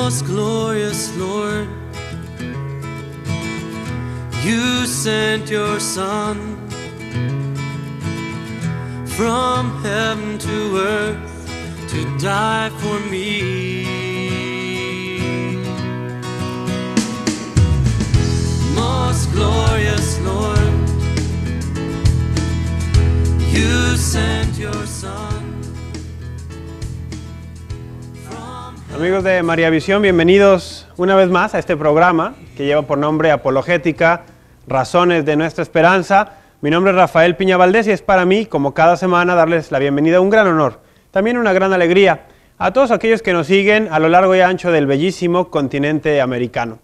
Most glorious Lord, you sent your Son from heaven to earth to die for me. Most glorious Lord, you sent your Son. Amigos de María Visión, bienvenidos una vez más a este programa que lleva por nombre Apologética, Razones de Nuestra Esperanza. Mi nombre es Rafael Piña Valdés y es para mí, como cada semana, darles la bienvenida, un gran honor, también una gran alegría a todos aquellos que nos siguen a lo largo y ancho del bellísimo continente americano.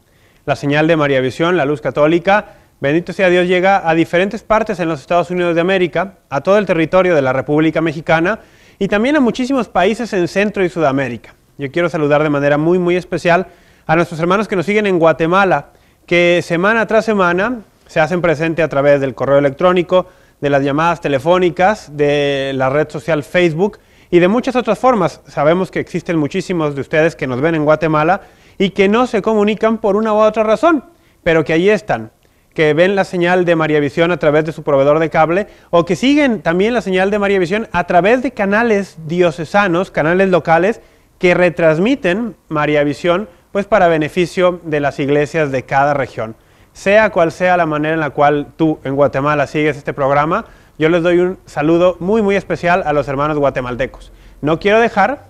La señal de María Visión, la luz católica, bendito sea Dios, llega a diferentes partes en los Estados Unidos de América, a todo el territorio de la República Mexicana y también a muchísimos países en Centro y Sudamérica. Yo quiero saludar de manera muy especial a nuestros hermanos que nos siguen en Guatemala, que semana tras semana se hacen presente a través del correo electrónico, de las llamadas telefónicas, de la red social Facebook y de muchas otras formas. Sabemos que existen muchísimos de ustedes que nos ven en Guatemala y que no se comunican por una u otra razón, pero que allí están, que ven la señal de María Visión a través de su proveedor de cable o que siguen también la señal de María Visión a través de canales diocesanos, canales locales, que retransmiten María Visión pues para beneficio de las iglesias de cada región. Sea cual sea la manera en la cual tú en Guatemala sigues este programa, yo les doy un saludo muy especial a los hermanos guatemaltecos. No quiero dejar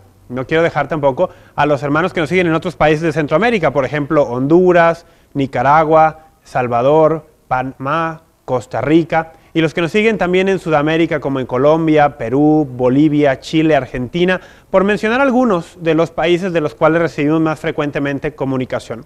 tampoco a los hermanos que nos siguen en otros países de Centroamérica, por ejemplo Honduras, Nicaragua, Salvador, Panamá, Costa Rica, y los que nos siguen también en Sudamérica como en Colombia, Perú, Bolivia, Chile, Argentina, por mencionar algunos de los países de los cuales recibimos más frecuentemente comunicación.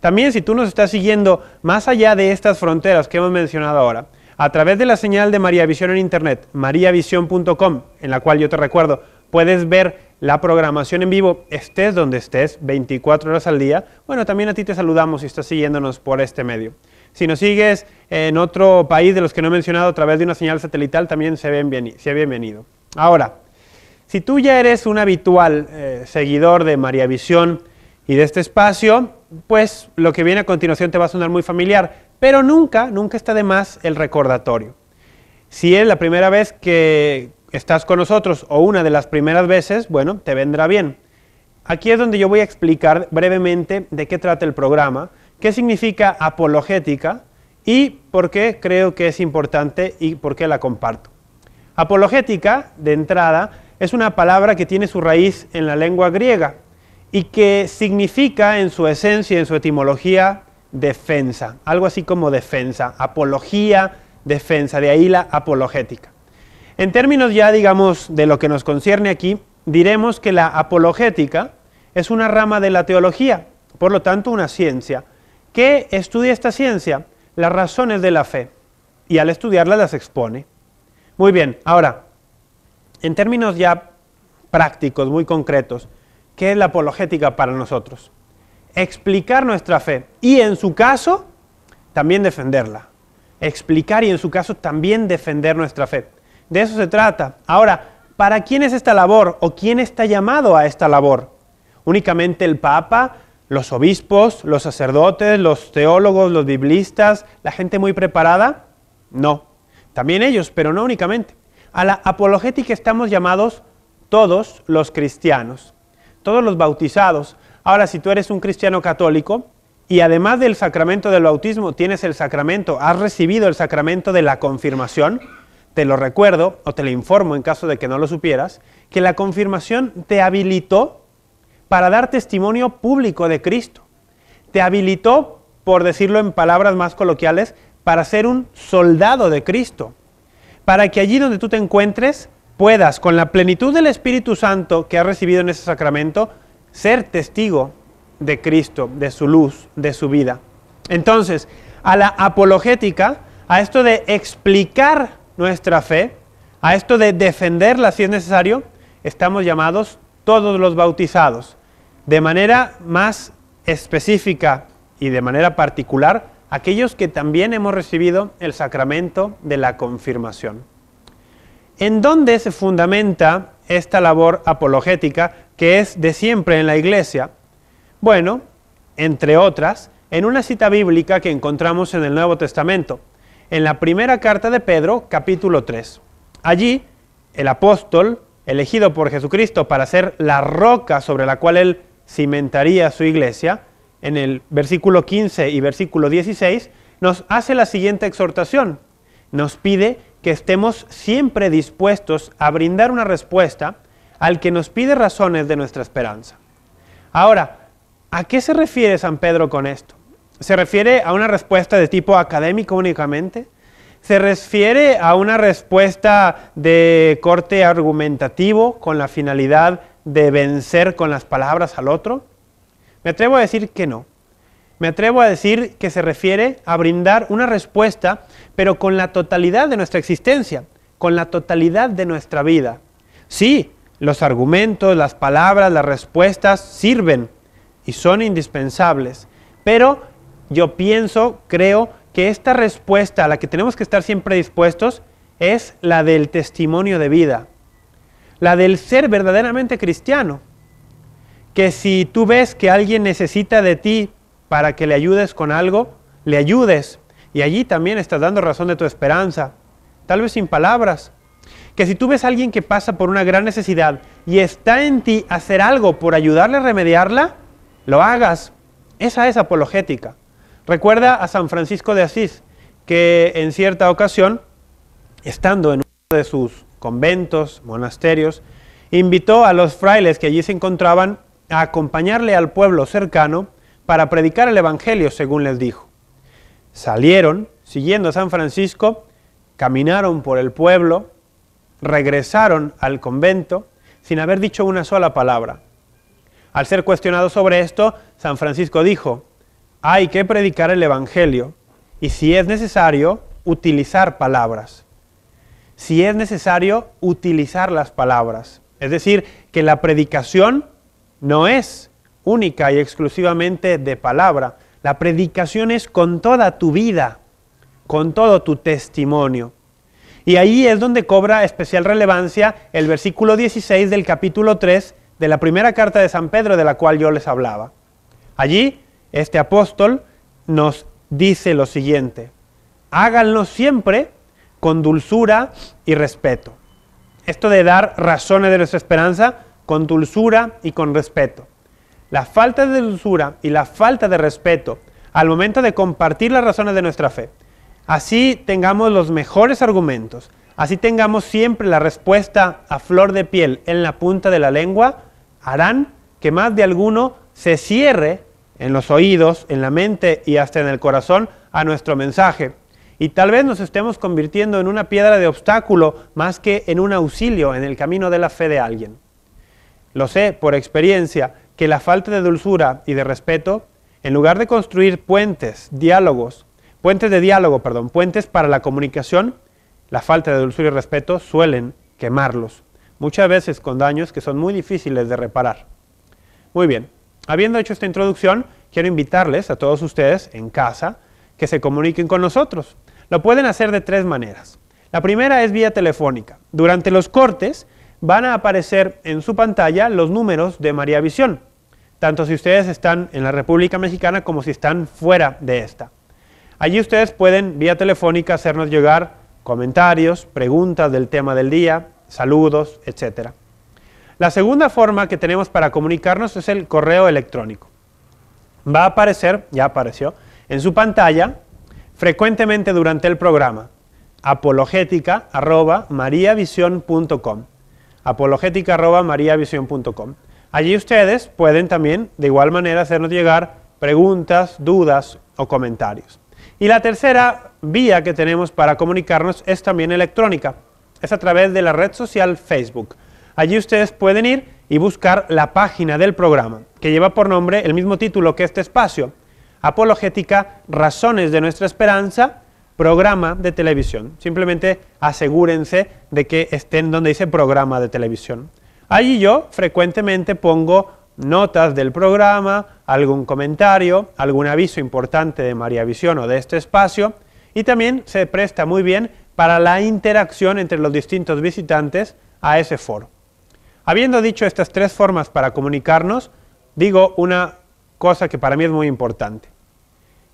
También si tú nos estás siguiendo más allá de estas fronteras que hemos mencionado ahora, a través de la señal de María Visión en internet, mariavision.com, en la cual yo te recuerdo, puedes ver la programación en vivo, estés donde estés, 24 horas al día. Bueno, también a ti te saludamos si estás siguiéndonos por este medio. Si nos sigues en otro país de los que no he mencionado a través de una señal satelital, también sea bienvenido. Ahora, si tú ya eres un habitual seguidor de María Visión y de este espacio, pues lo que viene a continuación te va a sonar muy familiar, pero nunca está de más el recordatorio. Si es la primera vez que estás con nosotros o una de las primeras veces, bueno, te vendrá bien. Aquí es donde yo voy a explicar brevemente de qué trata el programa, qué significa apologética y por qué creo que es importante y por qué la comparto. Apologética, de entrada, es una palabra que tiene su raíz en la lengua griega y que significa en su esencia, en su etimología, defensa, algo así como defensa, apología, defensa, de ahí la apologética. En términos ya, digamos, de lo que nos concierne aquí, diremos que la apologética es una rama de la teología, por lo tanto una ciencia, que estudia esta ciencia, las razones de la fe, y al estudiarlas las expone. Muy bien, ahora, en términos ya prácticos, muy concretos, ¿qué es la apologética para nosotros? Explicar nuestra fe y en su caso, también defenderla. Explicar y en su caso también defender nuestra fe. De eso se trata. Ahora, ¿para quién es esta labor o quién está llamado a esta labor? ¿Únicamente el Papa, los obispos, los sacerdotes, los teólogos, los biblistas, la gente muy preparada? No, también ellos, pero no únicamente. A la apologética estamos llamados todos los cristianos, todos los bautizados. Ahora, si tú eres un cristiano católico y además del sacramento del bautismo tienes el sacramento, has recibido el sacramento de la confirmación, te lo recuerdo o te lo informo en caso de que no lo supieras, que la confirmación te habilitó para dar testimonio público de Cristo. Te habilitó, por decirlo en palabras más coloquiales, para ser un soldado de Cristo. Para que allí donde tú te encuentres puedas, con la plenitud del Espíritu Santo que has recibido en ese sacramento, ser testigo de Cristo, de su luz, de su vida. Entonces, a la apologética, a esto de explicar nuestra fe, a esto de defenderla si es necesario, estamos llamados todos los bautizados, de manera más específica y de manera particular, aquellos que también hemos recibido el sacramento de la confirmación. ¿En dónde se fundamenta esta labor apologética que es de siempre en la Iglesia? Bueno, entre otras, en una cita bíblica que encontramos en el Nuevo Testamento, en la primera carta de Pedro, capítulo 3. Allí, el apóstol, elegido por Jesucristo para ser la roca sobre la cual él cimentaría su iglesia, en el versículo 15 y versículo 16, nos hace la siguiente exhortación. Nos pide que estemos siempre dispuestos a brindar una respuesta al que nos pide razones de nuestra esperanza. Ahora, ¿a qué se refiere San Pedro con esto? ¿Se refiere a una respuesta de tipo académico únicamente? ¿Se refiere a una respuesta de corte argumentativo con la finalidad de vencer con las palabras al otro? Me atrevo a decir que no. Me atrevo a decir que se refiere a brindar una respuesta, pero con la totalidad de nuestra existencia, con la totalidad de nuestra vida. Sí, los argumentos, las palabras, las respuestas sirven y son indispensables, pero yo pienso, creo, que esta respuesta a la que tenemos que estar siempre dispuestos es la del testimonio de vida, la del ser verdaderamente cristiano. Que si tú ves que alguien necesita de ti para que le ayudes con algo, le ayudes, y allí también estás dando razón de tu esperanza, tal vez sin palabras. Que si tú ves a alguien que pasa por una gran necesidad y está en ti hacer algo por ayudarle a remediarla, lo hagas. Esa es apologética. Recuerda a San Francisco de Asís, que en cierta ocasión, estando en uno de sus conventos, monasterios, invitó a los frailes que allí se encontraban a acompañarle al pueblo cercano para predicar el Evangelio, según les dijo. Salieron, siguiendo a San Francisco, caminaron por el pueblo, regresaron al convento, sin haber dicho una sola palabra. Al ser cuestionado sobre esto, San Francisco dijo: hay que predicar el Evangelio y si es necesario, utilizar palabras. Si es necesario, utilizar las palabras. Es decir, que la predicación no es única y exclusivamente de palabra. La predicación es con toda tu vida, con todo tu testimonio. Y ahí es donde cobra especial relevancia el versículo 16 del capítulo 3 de la primera carta de San Pedro, de la cual yo les hablaba. Allí, este apóstol nos dice lo siguiente: háganlo siempre con dulzura y respeto. Esto de dar razones de nuestra esperanza con dulzura y con respeto. La falta de dulzura y la falta de respeto al momento de compartir las razones de nuestra fe, así tengamos los mejores argumentos, así tengamos siempre la respuesta a flor de piel en la punta de la lengua, harán que más de alguno se cierre en los oídos, en la mente y hasta en el corazón a nuestro mensaje. Y tal vez nos estemos convirtiendo en una piedra de obstáculo más que en un auxilio en el camino de la fe de alguien. Lo sé por experiencia que la falta de dulzura y de respeto, en lugar de construir puentes para la comunicación, la falta de dulzura y respeto suelen quemarlos, muchas veces con daños que son muy difíciles de reparar. Muy bien, habiendo hecho esta introducción, quiero invitarles a todos ustedes en casa que se comuniquen con nosotros. Lo pueden hacer de tres maneras. La primera es vía telefónica. Durante los cortes van a aparecer en su pantalla los números de María Visión, tanto si ustedes están en la República Mexicana como si están fuera de esta. Allí ustedes pueden vía telefónica hacernos llegar comentarios, preguntas del tema del día, saludos, etc. La segunda forma que tenemos para comunicarnos es el correo electrónico. Va a aparecer, ya apareció, en su pantalla frecuentemente durante el programa, apologética@mariavision.com, apologética@mariavision.com. Allí ustedes pueden también de igual manera hacernos llegar preguntas, dudas o comentarios. Y la tercera vía que tenemos para comunicarnos es también electrónica, es a través de la red social Facebook. Allí ustedes pueden ir y buscar la página del programa, que lleva por nombre el mismo título que este espacio, Apologética, Razones de Nuestra Esperanza, programa de televisión. Simplemente asegúrense de que estén donde dice programa de televisión. Allí yo frecuentemente pongo notas del programa, algún comentario, algún aviso importante de María Visión o de este espacio, y también se presta muy bien para la interacción entre los distintos visitantes a ese foro. Habiendo dicho estas tres formas para comunicarnos, digo una cosa que para mí es muy importante.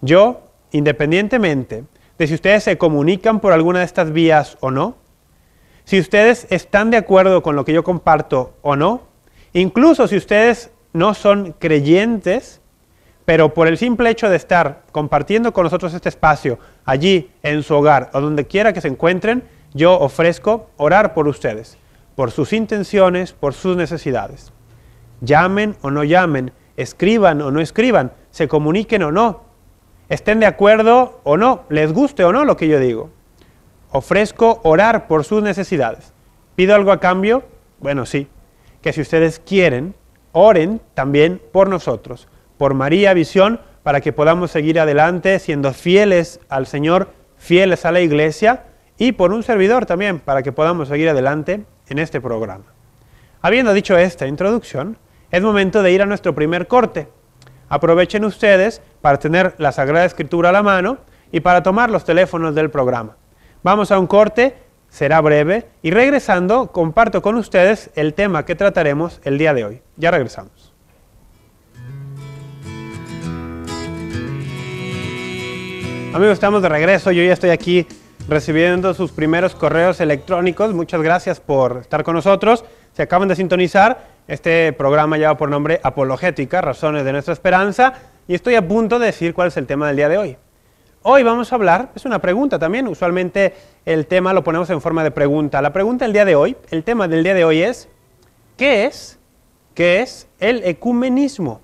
Yo, independientemente de si ustedes se comunican por alguna de estas vías o no, si ustedes están de acuerdo con lo que yo comparto o no, incluso si ustedes no son creyentes, pero por el simple hecho de estar compartiendo con nosotros este espacio, allí en su hogar o donde quiera que se encuentren, yo ofrezco orar por ustedes, por sus intenciones, por sus necesidades. Llamen o no llamen, escriban o no escriban, se comuniquen o no, estén de acuerdo o no, les guste o no lo que yo digo. Ofrezco orar por sus necesidades. ¿Pido algo a cambio? Bueno, sí. Que si ustedes quieren, oren también por nosotros, por María Visión, para que podamos seguir adelante siendo fieles al Señor, fieles a la Iglesia, y por un servidor también, para que podamos seguir adelante en este programa. Habiendo dicho esta introducción, es momento de ir a nuestro primer corte. Aprovechen ustedes para tener la Sagrada Escritura a la mano y para tomar los teléfonos del programa. Vamos a un corte, será breve, y regresando comparto con ustedes el tema que trataremos el día de hoy. Ya regresamos. Amigos, estamos de regreso. Yo ya estoy aquí recibiendo sus primeros correos electrónicos. Muchas gracias por estar con nosotros. Se acaban de sintonizar. Este programa lleva por nombre Apologética, Razones de Nuestra Esperanza. Y estoy a punto de decir cuál es el tema del día de hoy. Hoy vamos a hablar, es una pregunta también, usualmente el tema lo ponemos en forma de pregunta. La pregunta del día de hoy, el tema del día de hoy es, ¿qué es el ecumenismo?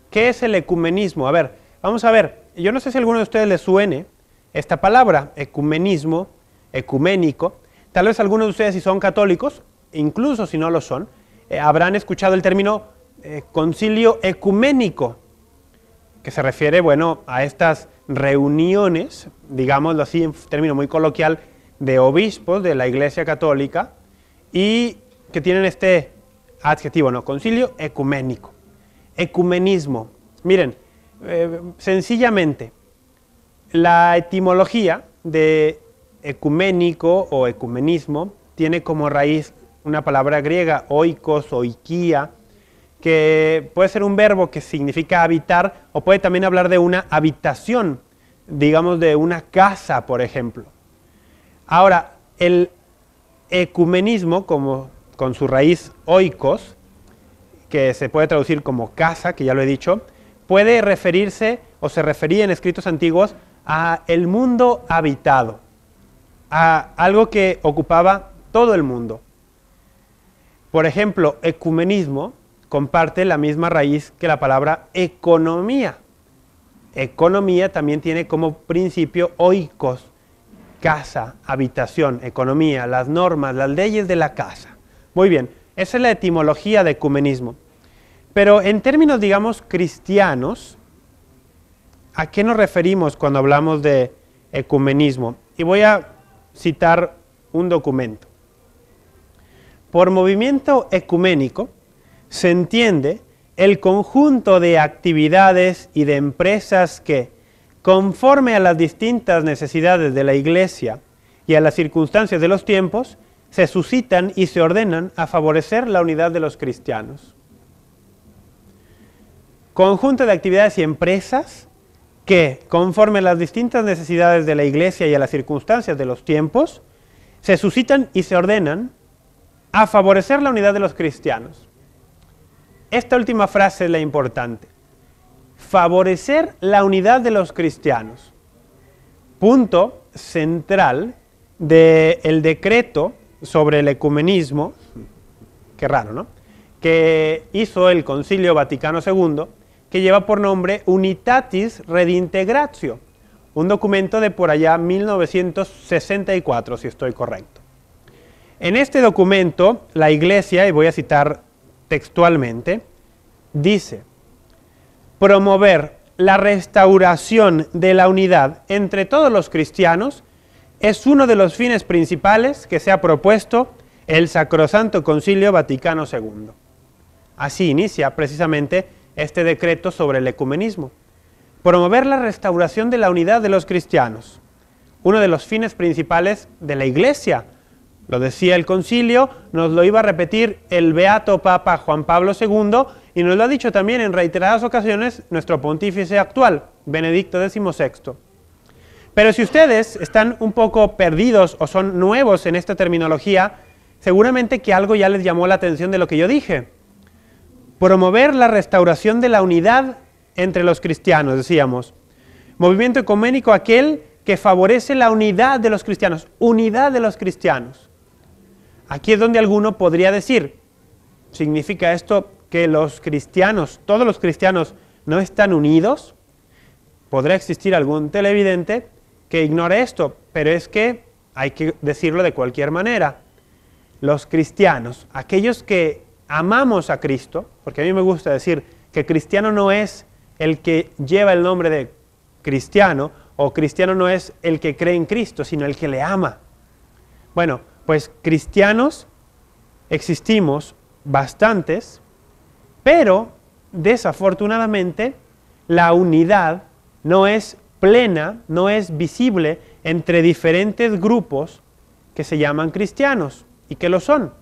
¿Qué es el ecumenismo? A ver, vamos a ver, yo no sé si a alguno de ustedes les suene esta palabra, ecumenismo, ecuménico. Tal vez algunos de ustedes, si son católicos, incluso si no lo son, habrán escuchado el término concilio ecuménico, que se refiere, bueno, a estas reuniones, digámoslo así, en término muy coloquial, de obispos de la Iglesia Católica y que tienen este adjetivo, ¿no? Concilio ecuménico. Ecumenismo. Miren, sencillamente, la etimología de ecuménico o ecumenismo tiene como raíz una palabra griega, oikos, oikia, que puede ser un verbo que significa habitar o puede también hablar de una habitación, digamos de una casa, por ejemplo. Ahora, el ecumenismo, como con su raíz oikos, que se puede traducir como casa, que ya lo he dicho, puede referirse o se refería en escritos antiguos a el mundo habitado, a algo que ocupaba todo el mundo. Por ejemplo, ecumenismo comparte la misma raíz que la palabra economía. Economía también tiene como principio oikos, casa, habitación, economía, las normas, las leyes de la casa. Muy bien, esa es la etimología de ecumenismo. Pero en términos, digamos, cristianos, ¿a qué nos referimos cuando hablamos de ecumenismo? Y voy a citar un documento. Por movimiento ecuménico se entiende el conjunto de actividades y de empresas que, conforme a las distintas necesidades de la Iglesia y a las circunstancias de los tiempos, se suscitan y se ordenan a favorecer la unidad de los cristianos. Conjunto de actividades y empresas que, conforme a las distintas necesidades de la Iglesia y a las circunstancias de los tiempos, se suscitan y se ordenan a favorecer la unidad de los cristianos. Esta última frase es la importante. Favorecer la unidad de los cristianos. Punto central del decreto sobre el ecumenismo, qué raro, ¿no?, que hizo el Concilio Vaticano II, que lleva por nombre Unitatis Redintegratio, un documento de por allá 1964, si estoy correcto. En este documento, la Iglesia, y voy a citar textualmente, dice: promover la restauración de la unidad entre todos los cristianos es uno de los fines principales que se ha propuesto el Sacrosanto Concilio Vaticano II. Así inicia precisamente este decreto sobre el ecumenismo. Promover la restauración de la unidad de los cristianos, uno de los fines principales de la Iglesia. Lo decía el concilio, nos lo iba a repetir el beato Papa Juan Pablo II y nos lo ha dicho también en reiteradas ocasiones nuestro pontífice actual, Benedicto XVI. Pero si ustedes están un poco perdidos o son nuevos en esta terminología, seguramente que algo ya les llamó la atención de lo que yo dije. Promover la restauración de la unidad entre los cristianos, decíamos. Movimiento ecuménico aquel que favorece la unidad de los cristianos, unidad de los cristianos. Aquí es donde alguno podría decir, ¿significa esto que los cristianos, todos los cristianos, no están unidos? Podrá existir algún televidente que ignore esto, pero es que hay que decirlo de cualquier manera. Los cristianos, aquellos que amamos a Cristo, porque a mí me gusta decir que cristiano no es el que lleva el nombre de cristiano, o cristiano no es el que cree en Cristo, sino el que le ama. Bueno, pues cristianos existimos bastantes, pero desafortunadamente la unidad no es plena, no es visible entre diferentes grupos que se llaman cristianos y que lo son.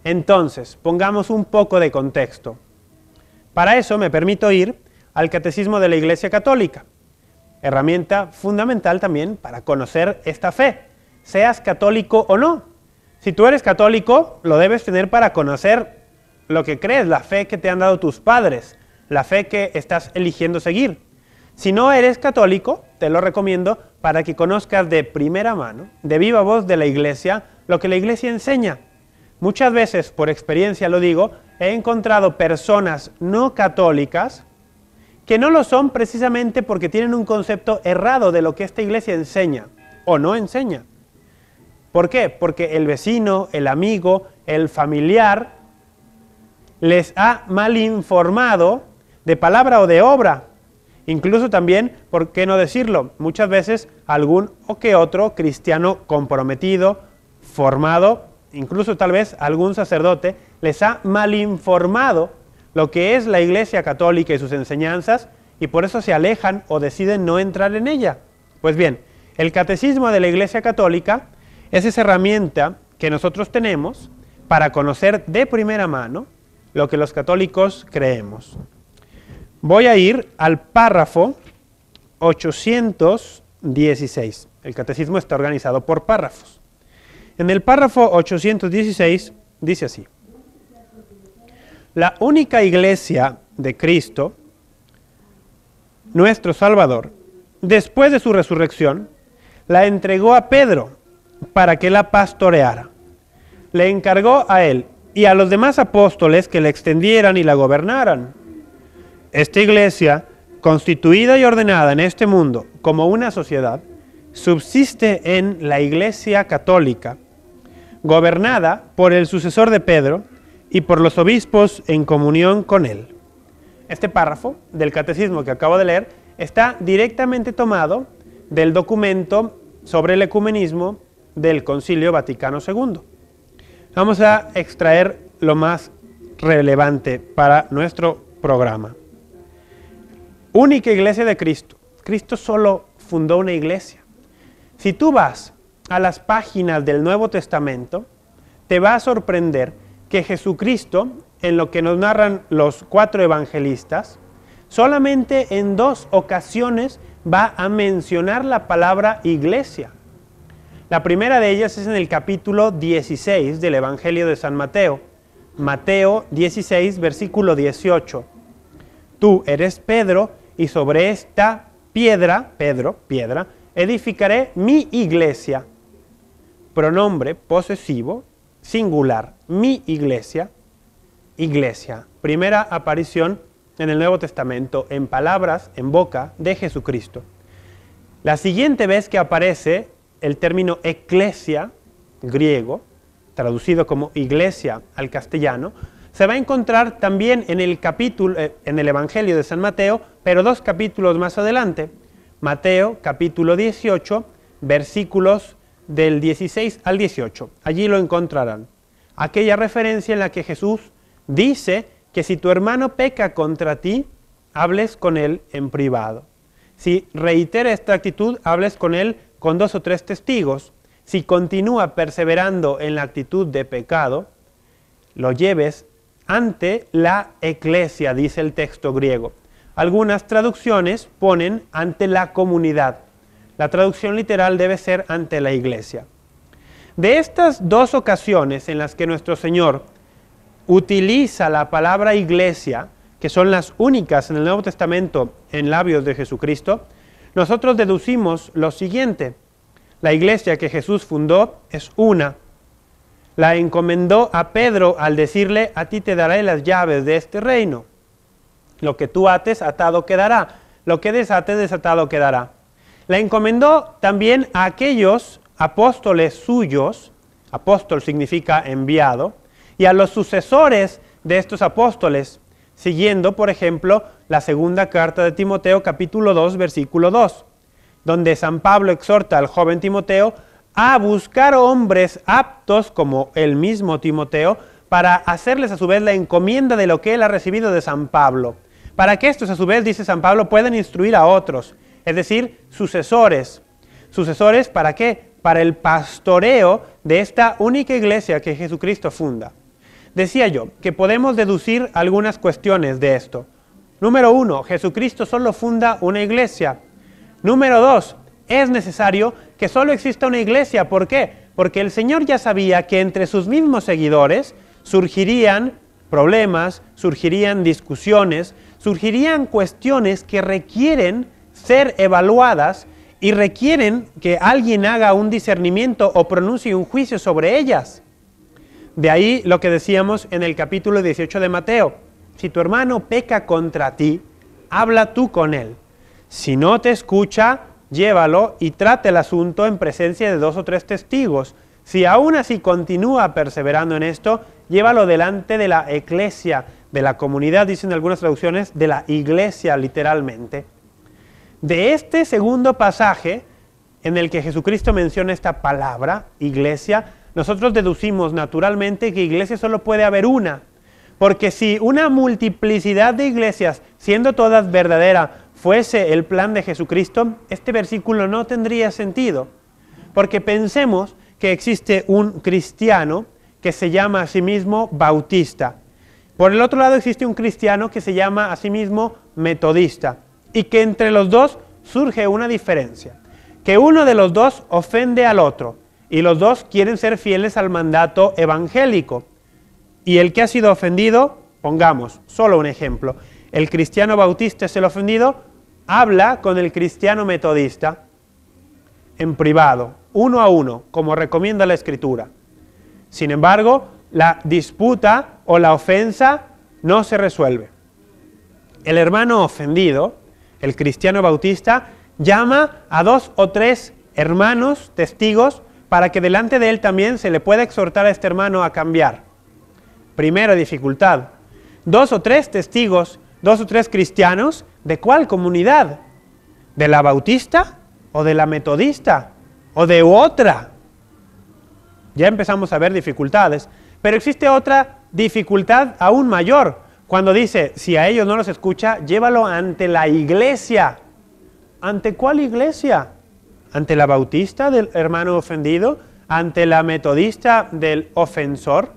Entonces, pongamos un poco de contexto. Para eso me permito ir al Catecismo de la Iglesia Católica, herramienta fundamental también para conocer esta fe, seas católico o no. Si tú eres católico, lo debes tener para conocer lo que crees, la fe que te han dado tus padres, la fe que estás eligiendo seguir. Si no eres católico, te lo recomiendo para que conozcas de primera mano, de viva voz de la Iglesia, lo que la Iglesia enseña. Muchas veces, por experiencia lo digo, he encontrado personas no católicas que no lo son precisamente porque tienen un concepto errado de lo que esta Iglesia enseña o no enseña. ¿Por qué? Porque el vecino, el amigo, el familiar les ha mal informado de palabra o de obra. Incluso también, ¿por qué no decirlo? Muchas veces algún o que otro cristiano comprometido, formado, incluso tal vez algún sacerdote, les ha mal informado lo que es la Iglesia Católica y sus enseñanzas, y por eso se alejan o deciden no entrar en ella. Pues bien, el Catecismo de la Iglesia Católica es esa herramienta que nosotros tenemos para conocer de primera mano lo que los católicos creemos. Voy a ir al párrafo 816. El catecismo está organizado por párrafos. En el párrafo 816 dice así: la única iglesia de Cristo, nuestro Salvador, después de su resurrección, la entregó a Pedro para que la pastoreara. Le encargó a él y a los demás apóstoles que la extendieran y la gobernaran. Esta iglesia, constituida y ordenada en este mundo como una sociedad, subsiste en la Iglesia Católica, gobernada por el sucesor de Pedro y por los obispos en comunión con él. Este párrafo del catecismo que acabo de leer está directamente tomado del documento sobre el ecumenismo del Concilio Vaticano II. Vamos a extraer lo más relevante para nuestro programa. Única iglesia de Cristo. Cristo solo fundó una iglesia. Si tú vas a las páginas del Nuevo Testamento, te va a sorprender que Jesucristo, en lo que nos narran los 4 evangelistas, solamente en 2 ocasiones va a mencionar la palabra iglesia. La primera de ellas es en el capítulo 16 del Evangelio de San Mateo. Mateo 16, versículo 18. Tú eres Pedro, y sobre esta piedra, piedra, edificaré mi iglesia. Pronombre posesivo, singular, mi iglesia, iglesia. Primera aparición en el Nuevo Testamento, en palabras, en boca de Jesucristo. La siguiente vez que aparece el término eclesia, griego, traducido como iglesia al castellano, se va a encontrar también en el capítulo, en el Evangelio de San Mateo, pero 2 capítulos más adelante. Mateo, capítulo 18, versículos del 16 al 18. Allí lo encontrarán. Aquella referencia en la que Jesús dice que si tu hermano peca contra ti, hables con él en privado. Si reitera esta actitud, hables con él con 2 o 3 testigos. Si continúa perseverando en la actitud de pecado, lo lleves ante la eclesia, dice el texto griego. Algunas traducciones ponen ante la comunidad. La traducción literal debe ser ante la iglesia. De estas dos ocasiones en las que nuestro Señor utiliza la palabra iglesia, que son las únicas en el Nuevo Testamento en labios de Jesucristo, nosotros deducimos lo siguiente: la iglesia que Jesús fundó es una. La encomendó a Pedro al decirle: a ti te daré las llaves de este reino. Lo que tú ates, atado quedará. Lo que desates, desatado quedará. La encomendó también a aquellos apóstoles suyos, apóstol significa enviado, y a los sucesores de estos apóstoles, siguiendo, por ejemplo, la segunda carta de Timoteo, capítulo 2, versículo 2, donde San Pablo exhorta al joven Timoteo a buscar hombres aptos, como el mismo Timoteo, para hacerles a su vez la encomienda de lo que él ha recibido de San Pablo, para que estos a su vez, dice San Pablo, puedan instruir a otros, es decir, sucesores. ¿Sucesores para qué? Para el pastoreo de esta única iglesia que Jesucristo funda. Decía yo que podemos deducir algunas cuestiones de esto. Número 1, Jesucristo solo funda una iglesia. Número 2, es necesario que solo exista una iglesia. ¿Por qué? Porque el Señor ya sabía que entre sus mismos seguidores surgirían problemas, surgirían discusiones, surgirían cuestiones que requieren ser evaluadas y requieren que alguien haga un discernimiento o pronuncie un juicio sobre ellas. De ahí lo que decíamos en el capítulo 18 de Mateo: si tu hermano peca contra ti, habla tú con él. Si no te escucha, llévalo y trate el asunto en presencia de 2 o 3 testigos. Si aún así continúa perseverando en esto, llévalo delante de la eclesia, de la comunidad, dicen algunas traducciones, de la iglesia literalmente. De este segundo pasaje, en el que Jesucristo menciona esta palabra, iglesia, nosotros deducimos naturalmente que iglesia solo puede haber una, porque si una multiplicidad de iglesias, siendo todas verdaderas, fuese el plan de Jesucristo, este versículo no tendría sentido, porque pensemos que existe un cristiano que se llama a sí mismo bautista. Por el otro lado existe un cristiano que se llama a sí mismo metodista, y que entre los dos surge una diferencia, que uno de los dos ofende al otro, y los dos quieren ser fieles al mandato evangélico. Y el que ha sido ofendido, pongamos solo un ejemplo, el cristiano bautista es el ofendido, habla con el cristiano metodista en privado, 1 a 1, como recomienda la Escritura. Sin embargo, la disputa o la ofensa no se resuelve. El hermano ofendido, el cristiano bautista, llama a 2 o 3 hermanos testigos para que delante de él también se le pueda exhortar a este hermano a cambiar. Primera dificultad: 2 o 3 testigos, 2 o 3 cristianos, ¿de cuál comunidad? ¿De la bautista o de la metodista o de otra? Ya empezamos a ver dificultades, pero existe otra dificultad aún mayor, cuando dice: si a ellos no los escucha, llévalo ante la iglesia. ¿Ante cuál iglesia? ¿Ante la bautista del hermano ofendido? ¿Ante la metodista del ofensor?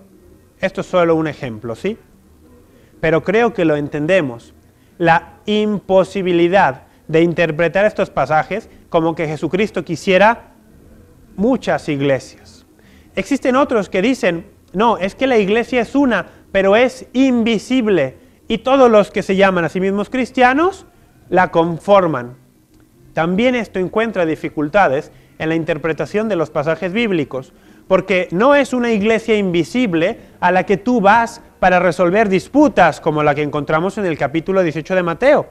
Esto es solo un ejemplo, ¿sí? Pero creo que lo entendemos. La imposibilidad de interpretar estos pasajes como que Jesucristo quisiera muchas iglesias. Existen otros que dicen: no, es que la iglesia es una, pero es invisible, y todos los que se llaman a sí mismos cristianos la conforman. También esto encuentra dificultades en la interpretación de los pasajes bíblicos, porque no es una iglesia invisible a la que tú vas para resolver disputas, como la que encontramos en el capítulo 18 de Mateo.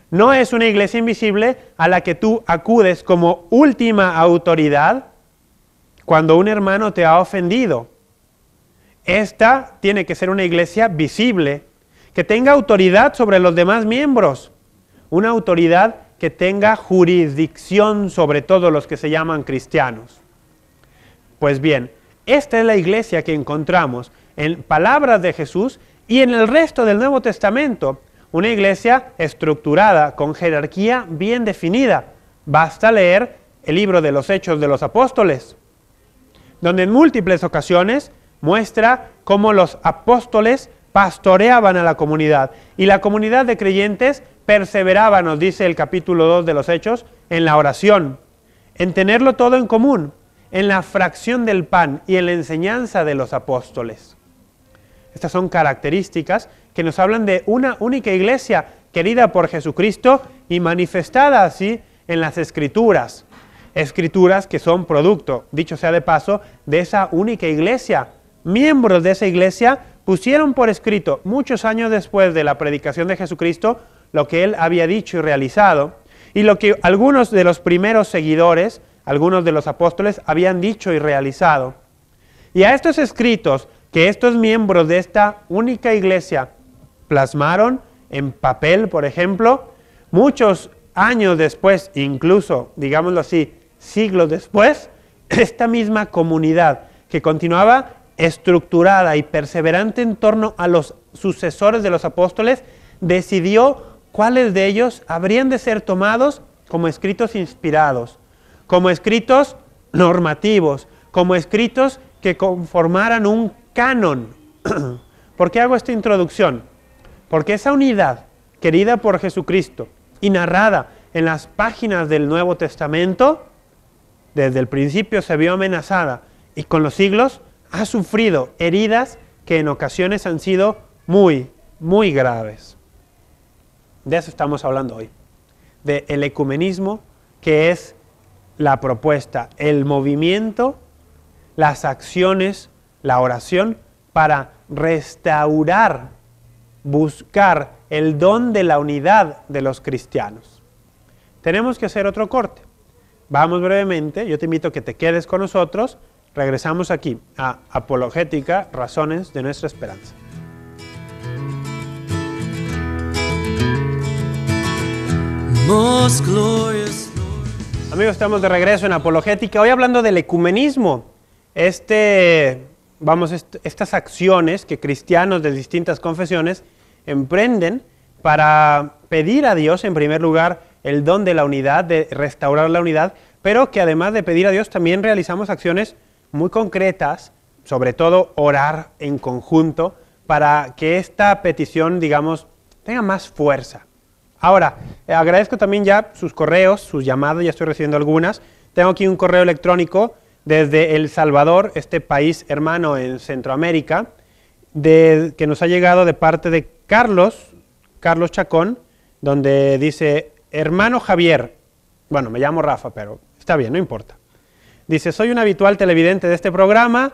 No es una iglesia invisible a la que tú acudes como última autoridad cuando un hermano te ha ofendido. Esta tiene que ser una iglesia visible, que tenga autoridad sobre los demás miembros, una autoridad que tenga jurisdicción sobre todos los que se llaman cristianos. Pues bien, esta es la iglesia que encontramos en palabras de Jesús y en el resto del Nuevo Testamento, una iglesia estructurada, con jerarquía bien definida. Basta leer el libro de los Hechos de los Apóstoles, donde en múltiples ocasiones muestra cómo los apóstoles pastoreaban a la comunidad. Y la comunidad de creyentes perseveraba, nos dice el capítulo 2 de los Hechos, en la oración, en tenerlo todo en común, en la fracción del pan y en la enseñanza de los apóstoles. Estas son características que nos hablan de una única iglesia querida por Jesucristo y manifestada así en las Escrituras. Escrituras que son producto, dicho sea de paso, de esa única iglesia. Miembros de esa iglesia pusieron por escrito, muchos años después de la predicación de Jesucristo, lo que él había dicho y realizado, y lo que algunos de los primeros seguidores, algunos de los apóstoles, habían dicho y realizado. Y a estos escritos que estos miembros de esta única iglesia plasmaron en papel, por ejemplo, muchos años después, incluso, digámoslo así, siglos después, esta misma comunidad que continuaba estructurada y perseverante en torno a los sucesores de los apóstoles, decidió cuáles de ellos habrían de ser tomados como escritos inspirados, como escritos normativos, como escritos que conformaran un canon. ¿Por qué hago esta introducción? Porque esa unidad querida por Jesucristo y narrada en las páginas del Nuevo Testamento, desde el principio se vio amenazada y con los siglos ha sufrido heridas que en ocasiones han sido muy, muy graves. De eso estamos hablando hoy, del ecumenismo, que es la propuesta, el movimiento, las acciones, la oración para restaurar, buscar el don de la unidad de los cristianos. Tenemos que hacer otro corte. Vamos brevemente, yo te invito a que te quedes con nosotros. Regresamos aquí a Apologética, Razones de Nuestra Esperanza. Most glorious Lord. Amigos, estamos de regreso en Apologética, hoy hablando del ecumenismo. Estas acciones que cristianos de distintas confesiones emprenden para pedir a Dios, en primer lugar, el don de la unidad, de restaurar la unidad, pero que además de pedir a Dios también realizamos acciones muy concretas, sobre todo orar en conjunto, para que esta petición, digamos, tenga más fuerza. Ahora, agradezco también ya sus correos, sus llamadas, ya estoy recibiendo algunas. Tengo aquí un correo electrónico desde El Salvador, este país hermano en Centroamérica, que nos ha llegado de parte de Carlos Chacón, donde dice: hermano Javier, bueno, me llamo Rafa, pero está bien, no importa. Dice: soy un habitual televidente de este programa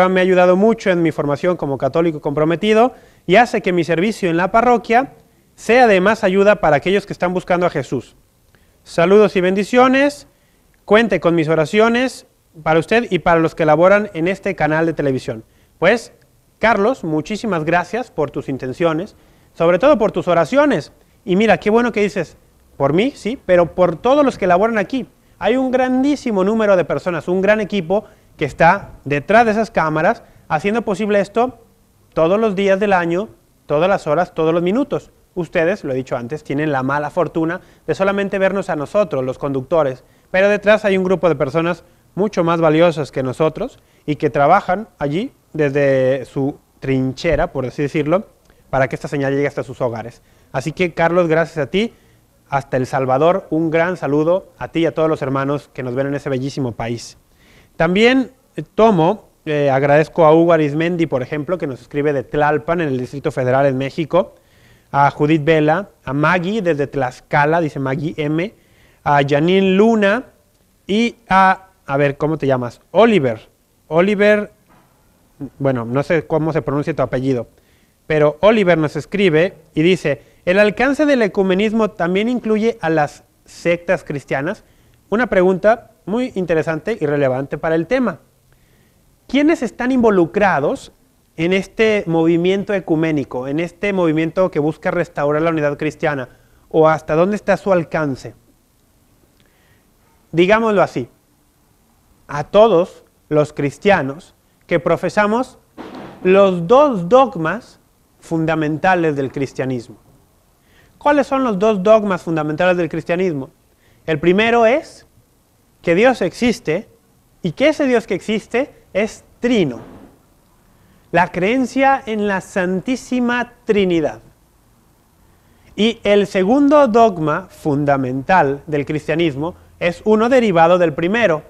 me ha ayudado mucho en mi formación como católico comprometido y hace que mi servicio en la parroquia sea de más ayuda para aquellos que están buscando a Jesús. Saludos y bendiciones, cuente con mis oraciones para usted y para los que laboran en este canal de televisión. Pues, Carlos, muchísimas gracias por tus intenciones, sobre todo por tus oraciones. Y mira, qué bueno que dices, por mí, sí, pero por todos los que laboran aquí. Hay un grandísimo número de personas, un gran equipo que está detrás de esas cámaras haciendo posible esto todos los días del año, todas las horas, todos los minutos. Ustedes, lo he dicho antes, tienen la mala fortuna de solamente vernos a nosotros, los conductores, pero detrás hay un grupo de personas mucho más valiosas que nosotros y que trabajan allí desde su trinchera, por así decirlo, para que esta señal llegue hasta sus hogares. Así que, Carlos, gracias a ti, hasta El Salvador, un gran saludo a ti y a todos los hermanos que nos ven en ese bellísimo país. También agradezco a Hugo Arismendi, por ejemplo, que nos escribe de Tlalpan, en el Distrito Federal en México, a Judith Vela, a Maggie desde Tlaxcala, dice Maggie M, a Janine Luna y a ver, ¿cómo te llamas? Oliver, bueno, no sé cómo se pronuncia tu apellido, pero Oliver nos escribe y dice: ¿el alcance del ecumenismo también incluye a las sectas cristianas? Una pregunta muy interesante y relevante para el tema. ¿Quiénes están involucrados en este movimiento ecuménico, en este movimiento que busca restaurar la unidad cristiana? ¿O hasta dónde está su alcance? Digámoslo así, a todos los cristianos que profesamos los dos dogmas fundamentales del cristianismo. ¿Cuáles son los dos dogmas fundamentales del cristianismo? El primero es que Dios existe y que ese Dios que existe es trino. la creencia en la Santísima Trinidad. Y el segundo dogma fundamental del cristianismo es uno derivado del primero,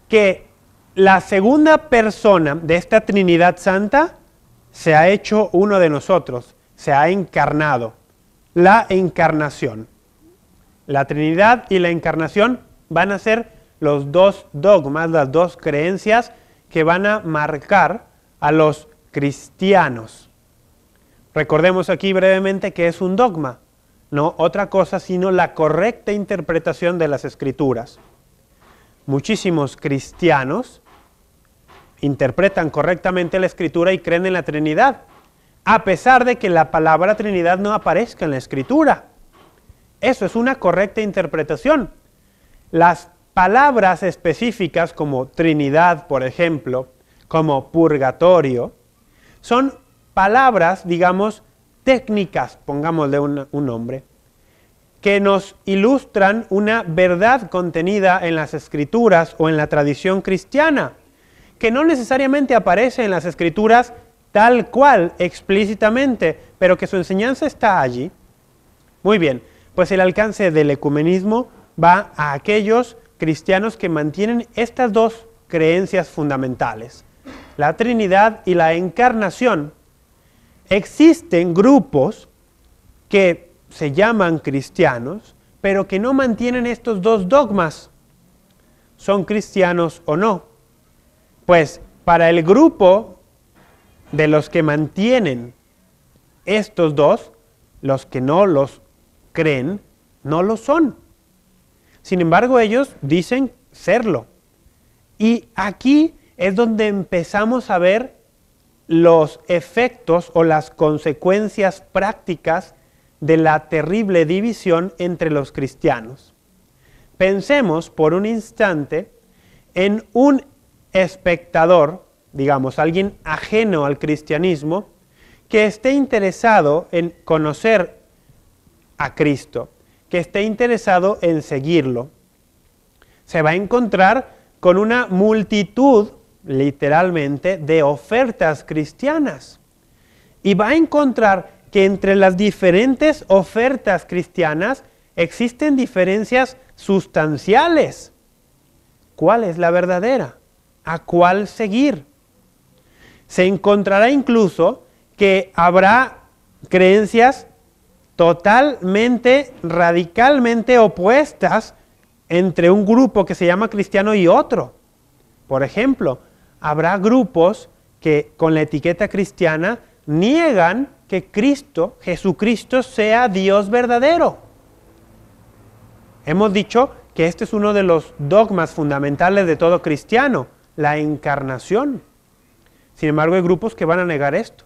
que la segunda persona de esta Trinidad Santa se ha hecho uno de nosotros, se ha encarnado, la encarnación. La Trinidad y la encarnación van a ser los dos dogmas, las dos creencias que van a marcar a los cristianos. Recordemos aquí brevemente que es un dogma, no otra cosa sino la correcta interpretación de las Escrituras. Muchísimos cristianos interpretan correctamente la Escritura y creen en la Trinidad, a pesar de que la palabra Trinidad no aparezca en la Escritura. Eso es una correcta interpretación. Las palabras específicas como Trinidad, por ejemplo, como purgatorio, son palabras, digamos, técnicas, pongámosle un nombre, que nos ilustran una verdad contenida en las Escrituras o en la tradición cristiana, que no necesariamente aparece en las Escrituras tal cual, explícitamente, pero que su enseñanza está allí. Muy bien, pues el alcance del ecumenismo va a aquellos cristianos que mantienen estas dos creencias fundamentales, la Trinidad y la encarnación. Existen grupos que se llaman cristianos, pero que no mantienen estos dos dogmas. ¿Son cristianos o no? Pues para el grupo de los que mantienen estos dos, los que no los creen, no lo son. Sin embargo, ellos dicen serlo. Y aquí es donde empezamos a ver los efectos o las consecuencias prácticas de la terrible división entre los cristianos. Pensemos por un instante en un espectador, digamos, alguien ajeno al cristianismo, que esté interesado en conocer a Cristo, que esté interesado en seguirlo. Se va a encontrar con una multitud, literalmente, de ofertas cristianas. Y va a encontrar que entre las diferentes ofertas cristianas existen diferencias sustanciales. ¿Cuál es la verdadera? ¿A cuál seguir? Se encontrará incluso que habrá creencias totalmente, radicalmente opuestas entre un grupo que se llama cristiano y otro. Por ejemplo, habrá grupos que con la etiqueta cristiana niegan que Cristo, Jesucristo, sea Dios verdadero. Hemos dicho que este es uno de los dogmas fundamentales de todo cristiano, la encarnación. Sin embargo, hay grupos que van a negar esto.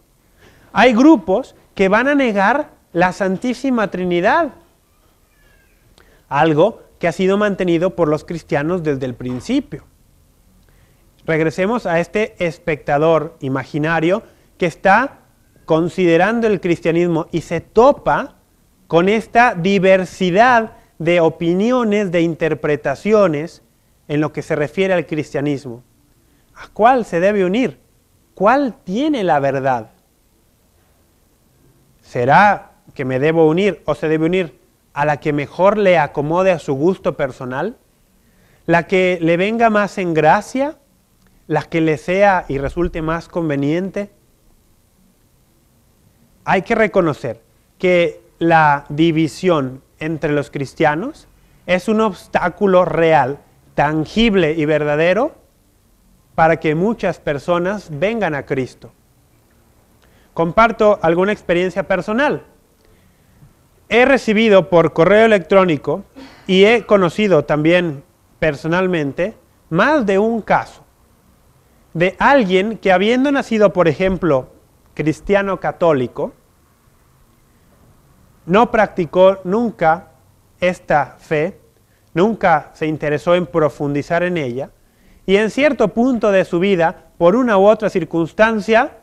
Hay grupos que van a negar la Santísima Trinidad, algo que ha sido mantenido por los cristianos desde el principio. Regresemos a este espectador imaginario que está considerando el cristianismo y se topa con esta diversidad de opiniones, de interpretaciones en lo que se refiere al cristianismo. ¿A cuál se debe unir? ¿Cuál tiene la verdad? ¿Será que me debo unir o se debe unir a la que mejor le acomode a su gusto personal? ¿La que le venga más en gracia? ¿La que le sea y resulte más conveniente? Hay que reconocer que la división entre los cristianos es un obstáculo real, tangible y verdadero para que muchas personas vengan a Cristo. Comparto alguna experiencia personal. He recibido por correo electrónico y he conocido también personalmente más de un caso de alguien que, habiendo nacido, por ejemplo, cristiano católico, no practicó nunca esta fe, nunca se interesó en profundizar en ella, y en cierto punto de su vida, por una u otra circunstancia,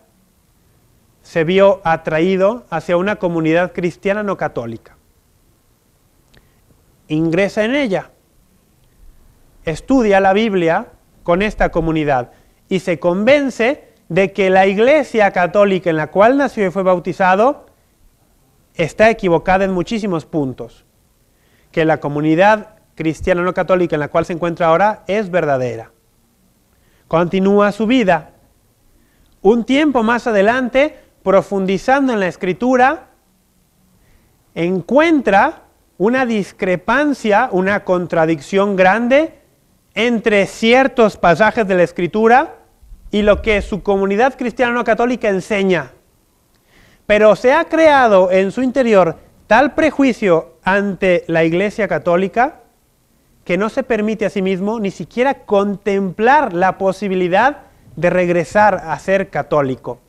se vio atraído hacia una comunidad cristiana no católica. Ingresa en ella, estudia la Biblia con esta comunidad y se convence de que la Iglesia Católica en la cual nació y fue bautizado está equivocada en muchísimos puntos. Que la comunidad cristiana no católica en la cual se encuentra ahora es verdadera. Continúa su vida. Un tiempo más adelante, profundizando en la Escritura, encuentra una discrepancia, una contradicción grande entre ciertos pasajes de la Escritura y lo que su comunidad cristiana no católica enseña. Pero se ha creado en su interior tal prejuicio ante la Iglesia Católica que no se permite a sí mismo ni siquiera contemplar la posibilidad de regresar a ser católico.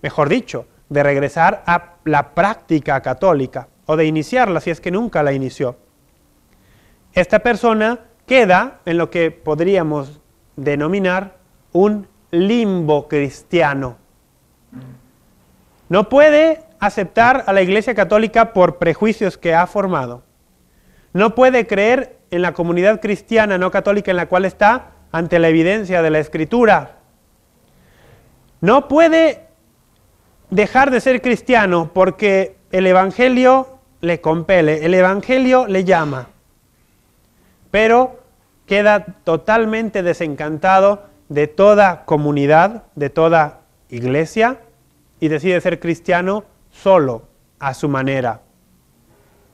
Mejor dicho, de regresar a la práctica católica o de iniciarla si es que nunca la inició. Esta persona queda en lo que podríamos denominar un limbo cristiano. No puede aceptar a la Iglesia Católica por prejuicios que ha formado. No puede creer en la comunidad cristiana no católica en la cual está ante la evidencia de la Escritura. No puede dejar de ser cristiano porque el Evangelio le compele, el Evangelio le llama. Pero queda totalmente desencantado de toda comunidad, de toda iglesia, y decide ser cristiano solo, a su manera.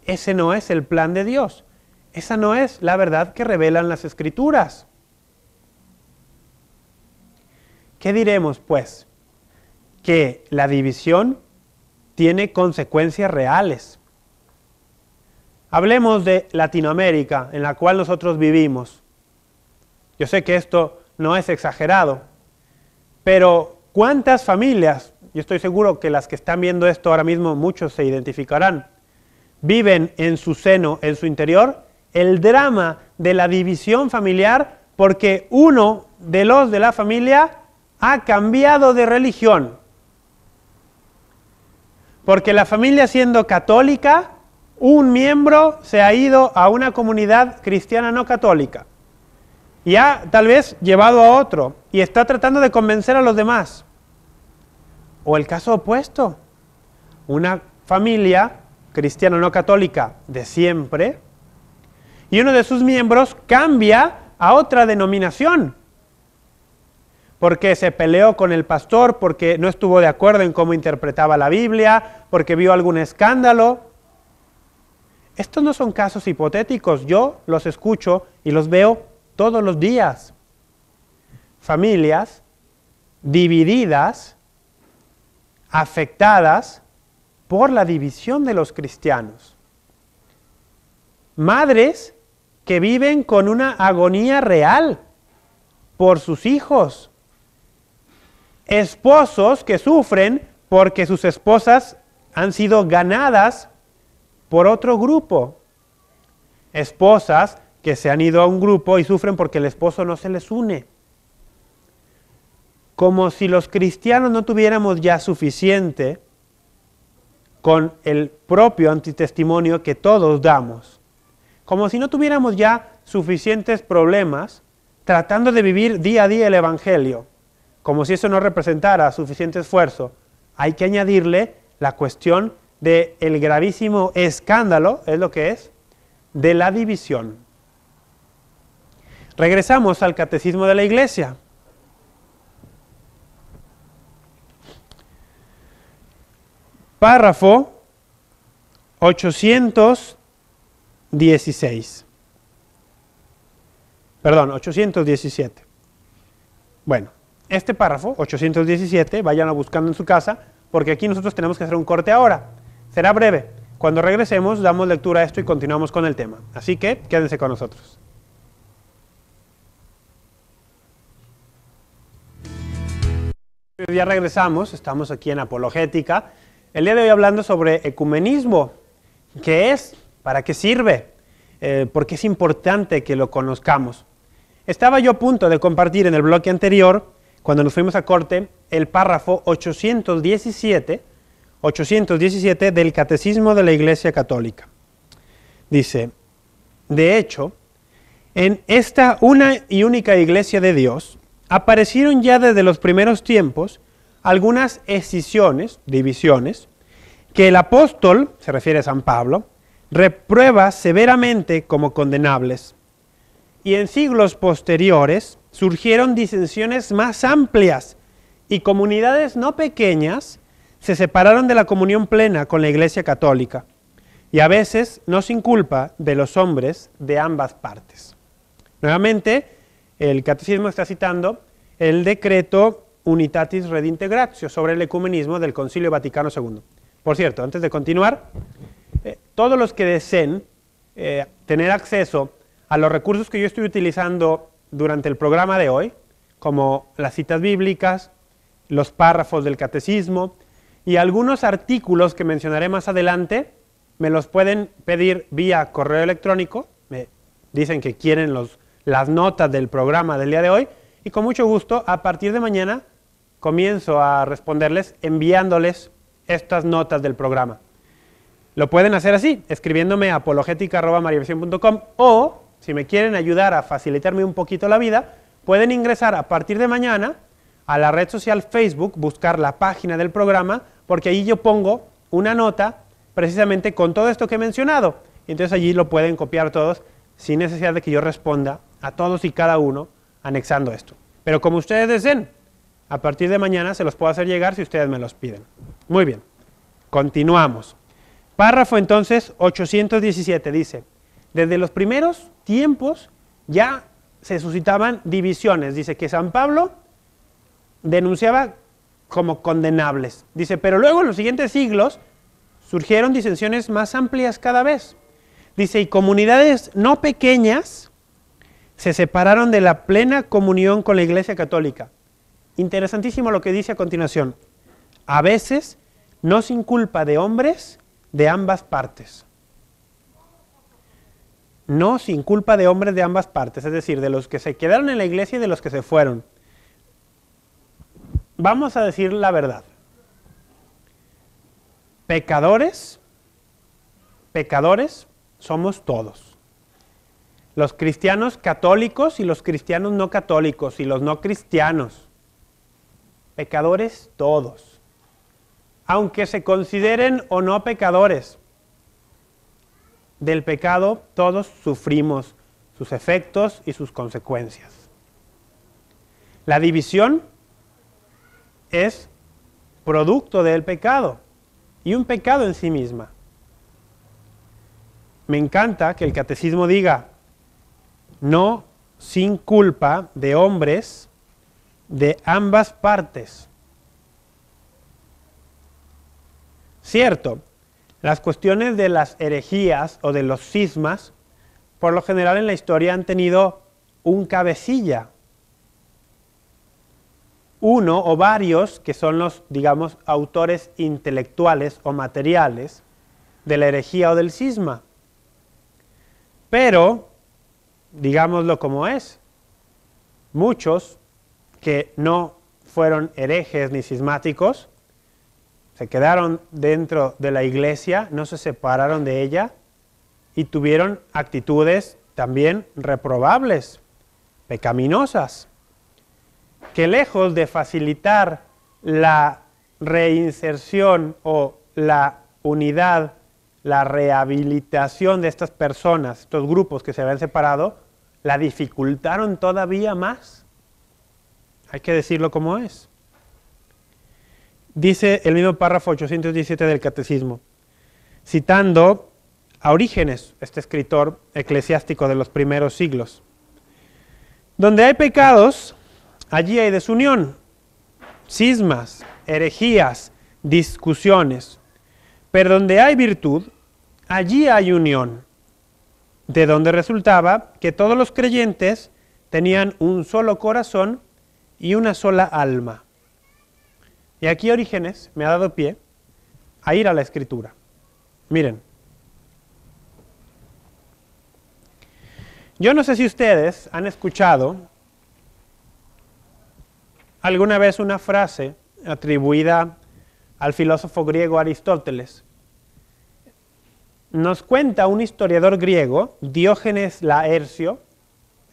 Ese no es el plan de Dios. Esa no es la verdad que revelan las Escrituras. ¿Qué diremos, pues? Que la división tiene consecuencias reales. Hablemos de Latinoamérica, en la cual nosotros vivimos. Yo sé que esto no es exagerado, pero ¿cuántas familias, yo estoy seguro que las que están viendo esto ahora mismo, muchos se identificarán, viven en su seno, en su interior, el drama de la división familiar porque uno de los de la familia ha cambiado de religión? Porque la familia siendo católica, un miembro se ha ido a una comunidad cristiana no católica y ha tal vez llevado a otro y está tratando de convencer a los demás. O el caso opuesto, una familia cristiana no católica de siempre y uno de sus miembros cambia a otra denominación porque se peleó con el pastor, porque no estuvo de acuerdo en cómo interpretaba la Biblia, porque vio algún escándalo. Estos no son casos hipotéticos, yo los escucho y los veo todos los días. Familias divididas, afectadas por la división de los cristianos. Madres que viven con una agonía real por sus hijos. Esposos que sufren porque sus esposas han sido ganadas por otro grupo. Esposas que se han ido a un grupo y sufren porque el esposo no se les une. Como si los cristianos no tuviéramos ya suficiente con el propio antitestimonio que todos damos. Como si no tuviéramos ya suficientes problemas tratando de vivir día a día el Evangelio. Como si eso no representara suficiente esfuerzo. Hay que añadirle la cuestión del gravísimo escándalo, es lo que es, de la división. Regresamos al Catecismo de la Iglesia. Párrafo 816. Perdón, 817. Bueno, este párrafo, 817, váyanlo buscando en su casa, porque aquí nosotros tenemos que hacer un corte ahora. Será breve. Cuando regresemos, damos lectura a esto y continuamos con el tema. Así que, quédense con nosotros. Ya regresamos, estamos aquí en Apologética. El día de hoy hablando sobre ecumenismo. ¿Qué es? ¿Para qué sirve? ¿Por qué es importante que lo conozcamos? Estaba yo a punto de compartir en el bloque anterior, cuando nos fuimos a corte, el párrafo 817 del Catecismo de la Iglesia Católica. Dice, de hecho, en esta una y única Iglesia de Dios, aparecieron ya desde los primeros tiempos algunas escisiones, divisiones, que el apóstol, se refiere a San Pablo, reprueba severamente como condenables. Y en siglos posteriores surgieron disensiones más amplias y comunidades no pequeñas se separaron de la comunión plena con la Iglesia Católica, y a veces no sin culpa de los hombres de ambas partes. Nuevamente, el Catecismo está citando el decreto Unitatis Redintegratio sobre el ecumenismo del Concilio Vaticano II. Por cierto, antes de continuar, todos los que deseen tener acceso a los recursos que yo estoy utilizando durante el programa de hoy, como las citas bíblicas, los párrafos del Catecismo y algunos artículos que mencionaré más adelante, me los pueden pedir vía correo electrónico. Me dicen que quieren las notas del programa del día de hoy, y con mucho gusto a partir de mañana comienzo a responderles enviándoles estas notas del programa. Lo pueden hacer así, escribiéndome a apologetica@mariavision.com, o si me quieren ayudar a facilitarme un poquito la vida, pueden ingresar a partir de mañana a la red social Facebook, buscar la página del programa, porque allí yo pongo una nota precisamente con todo esto que he mencionado. Entonces allí lo pueden copiar todos sin necesidad de que yo responda a todos y cada uno anexando esto. Pero como ustedes deseen, a partir de mañana se los puedo hacer llegar si ustedes me los piden. Muy bien, continuamos. Párrafo entonces 817 dice: desde los primeros tiempos ya se suscitaban divisiones. Dice que San Pablo denunciaba como condenables. Dice, pero luego en los siguientes siglos surgieron disensiones más amplias cada vez. Dice, y comunidades no pequeñas se separaron de la plena comunión con la Iglesia Católica. Interesantísimo lo que dice a continuación. A veces, no sin culpa de hombres de ambas partes. No sin culpa de hombres de ambas partes, es decir, de los que se quedaron en la iglesia y de los que se fueron. Vamos a decir la verdad. Pecadores somos todos. Los cristianos católicos y los cristianos no católicos y los no cristianos. Pecadores todos. Aunque se consideren o no pecadores, del pecado todos sufrimos sus efectos y sus consecuencias. La división es producto del pecado y un pecado en sí misma. Me encanta que el Catecismo diga, no sin culpa de hombres de ambas partes. Cierto, las cuestiones de las herejías o de los cismas, por lo general en la historia han tenido un cabecilla, uno o varios que son los, digamos, autores intelectuales o materiales de la herejía o del cisma. Pero, digámoslo como es, muchos que no fueron herejes ni cismáticos, se quedaron dentro de la iglesia, no se separaron de ella y tuvieron actitudes también reprobables, pecaminosas, que lejos de facilitar la reinserción o la unidad, la rehabilitación de estas personas, estos grupos que se habían separado, la dificultaron todavía más. Hay que decirlo como es. Dice el mismo párrafo 817 del Catecismo, citando a Orígenes, este escritor eclesiástico de los primeros siglos. Donde hay pecados, allí hay desunión, cismas, herejías, discusiones. Pero donde hay virtud, allí hay unión, de donde resultaba que todos los creyentes tenían un solo corazón y una sola alma. Y aquí Orígenes me ha dado pie a ir a la Escritura. Miren, yo no sé si ustedes han escuchado alguna vez una frase atribuida al filósofo griego Aristóteles. Nos cuenta un historiador griego, Diógenes Laercio,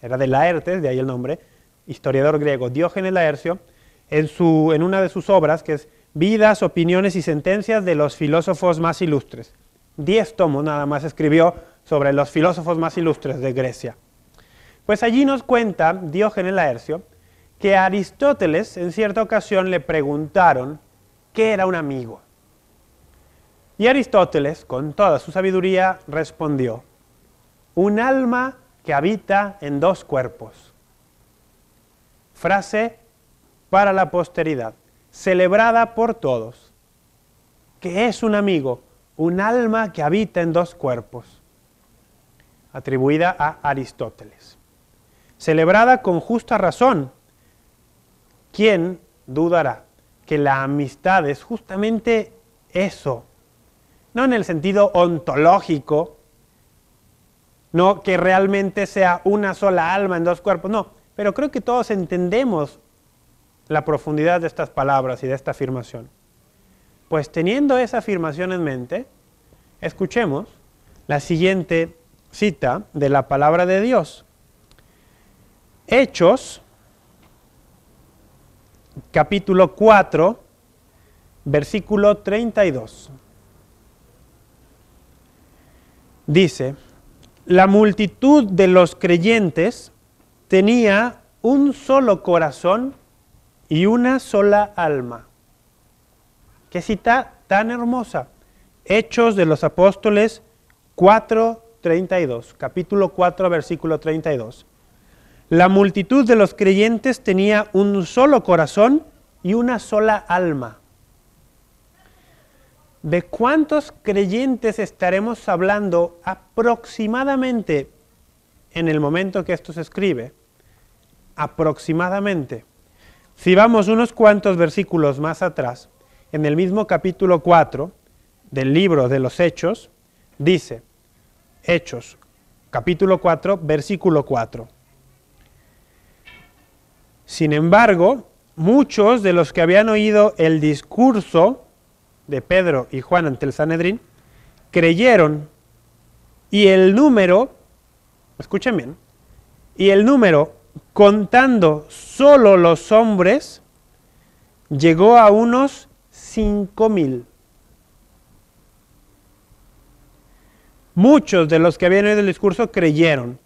era de Laertes, de ahí el nombre, historiador griego Diógenes Laercio, en una de sus obras, que es Vidas, Opiniones y Sentencias de los Filósofos Más Ilustres. 10 tomos nada más escribió sobre los filósofos más ilustres de Grecia. Pues allí nos cuenta Diógenes Laercio que a Aristóteles en cierta ocasión le preguntaron qué era un amigo. Y Aristóteles, con toda su sabiduría, respondió: un alma que habita en 2 cuerpos. Frase para la posteridad, celebrada por todos. ¿Qué es un amigo? Un alma que habita en 2 cuerpos. Atribuida a Aristóteles. Celebrada con justa razón. ¿Quién dudará que la amistad es justamente eso? No en el sentido ontológico, no que realmente sea una sola alma en 2 cuerpos, no, pero creo que todos entendemos la profundidad de estas palabras y de esta afirmación. Pues teniendo esa afirmación en mente, escuchemos la siguiente cita de la palabra de Dios. Hechos, capítulo 4, versículo 32. Dice: la multitud de los creyentes tenía un solo corazón y una sola alma. Qué cita tan hermosa. Hechos de los Apóstoles 4:32, capítulo 4, versículo 32. La multitud de los creyentes tenía un solo corazón y una sola alma. ¿De cuántos creyentes estaremos hablando aproximadamente en el momento que esto se escribe? Aproximadamente. Si vamos unos cuantos versículos más atrás, en el mismo capítulo 4 del libro de los Hechos, dice, Hechos, capítulo 4, versículo 4. Sin embargo, muchos de los que habían oído el discurso de Pedro y Juan ante el Sanedrín, creyeron, y el número, escuchen bien, y el número, contando solo los hombres, llegó a unos 5,000. Muchos de los que habían oído el discurso creyeron,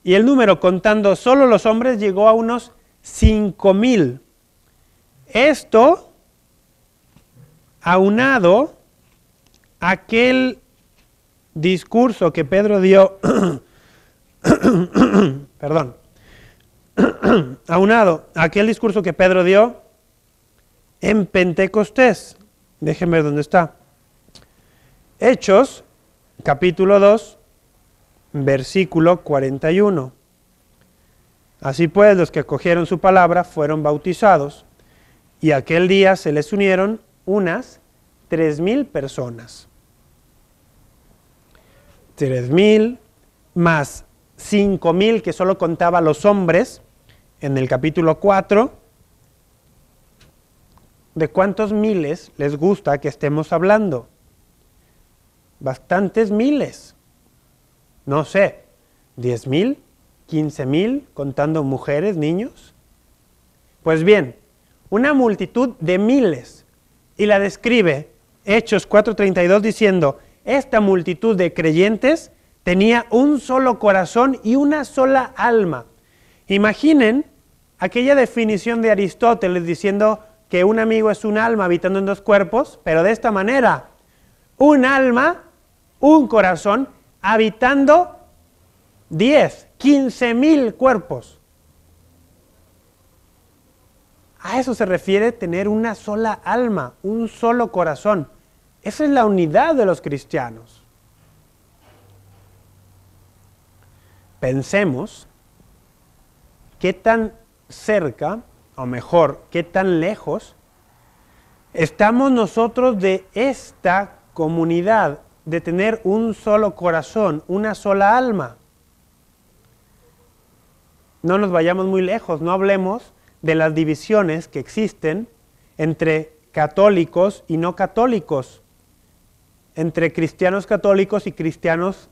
y el número, contando solo los hombres, llegó a unos 5,000. Esto aunado a aquel discurso que Pedro dio, perdón, aunado a aquel discurso que Pedro dio en Pentecostés. Déjenme ver dónde está. Hechos, capítulo 2, versículo 41. Así pues, los que acogieron su palabra fueron bautizados, y aquel día se les unieron unas 3,000 personas. 3,000 más 5,000 que solo contaba los hombres en el capítulo 4. ¿De cuántos miles les gusta que estemos hablando? Bastantes miles. No sé, 10,000, 15,000, contando mujeres, niños. Pues bien, una multitud de miles. Y la describe Hechos 4:32 diciendo, esta multitud de creyentes tenía un solo corazón y una sola alma. Imaginen aquella definición de Aristóteles diciendo que un amigo es un alma habitando en 2 cuerpos, pero de esta manera, un alma, un corazón, habitando 10, 15,000 cuerpos. A eso se refiere tener una sola alma, un solo corazón. Esa es la unidad de los cristianos. Pensemos qué tan cerca, o mejor, qué tan lejos estamos nosotros de esta comunidad, de tener un solo corazón, una sola alma. No nos vayamos muy lejos, no hablemos de las divisiones que existen entre católicos y no católicos, entre cristianos católicos y cristianos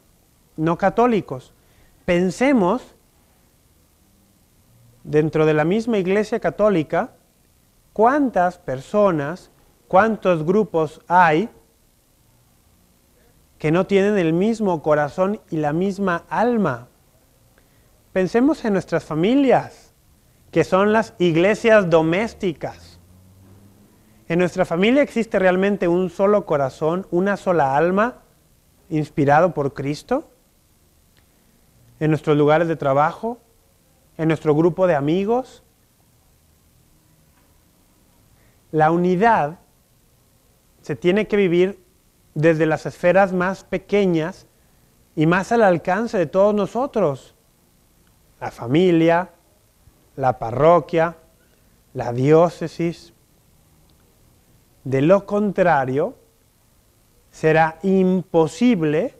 no católicos. Pensemos dentro de la misma Iglesia Católica, ¿cuántas personas, cuántos grupos hay que no tienen el mismo corazón y la misma alma? Pensemos en nuestras familias, que son las iglesias domésticas. ¿En nuestra familia existe realmente un solo corazón, una sola alma, inspirado por Cristo? ¿En nuestros lugares de trabajo? ¿En nuestro grupo de amigos? La unidad se tiene que vivir desde las esferas más pequeñas y más al alcance de todos nosotros. La familia, la parroquia, la diócesis. De lo contrario, será imposible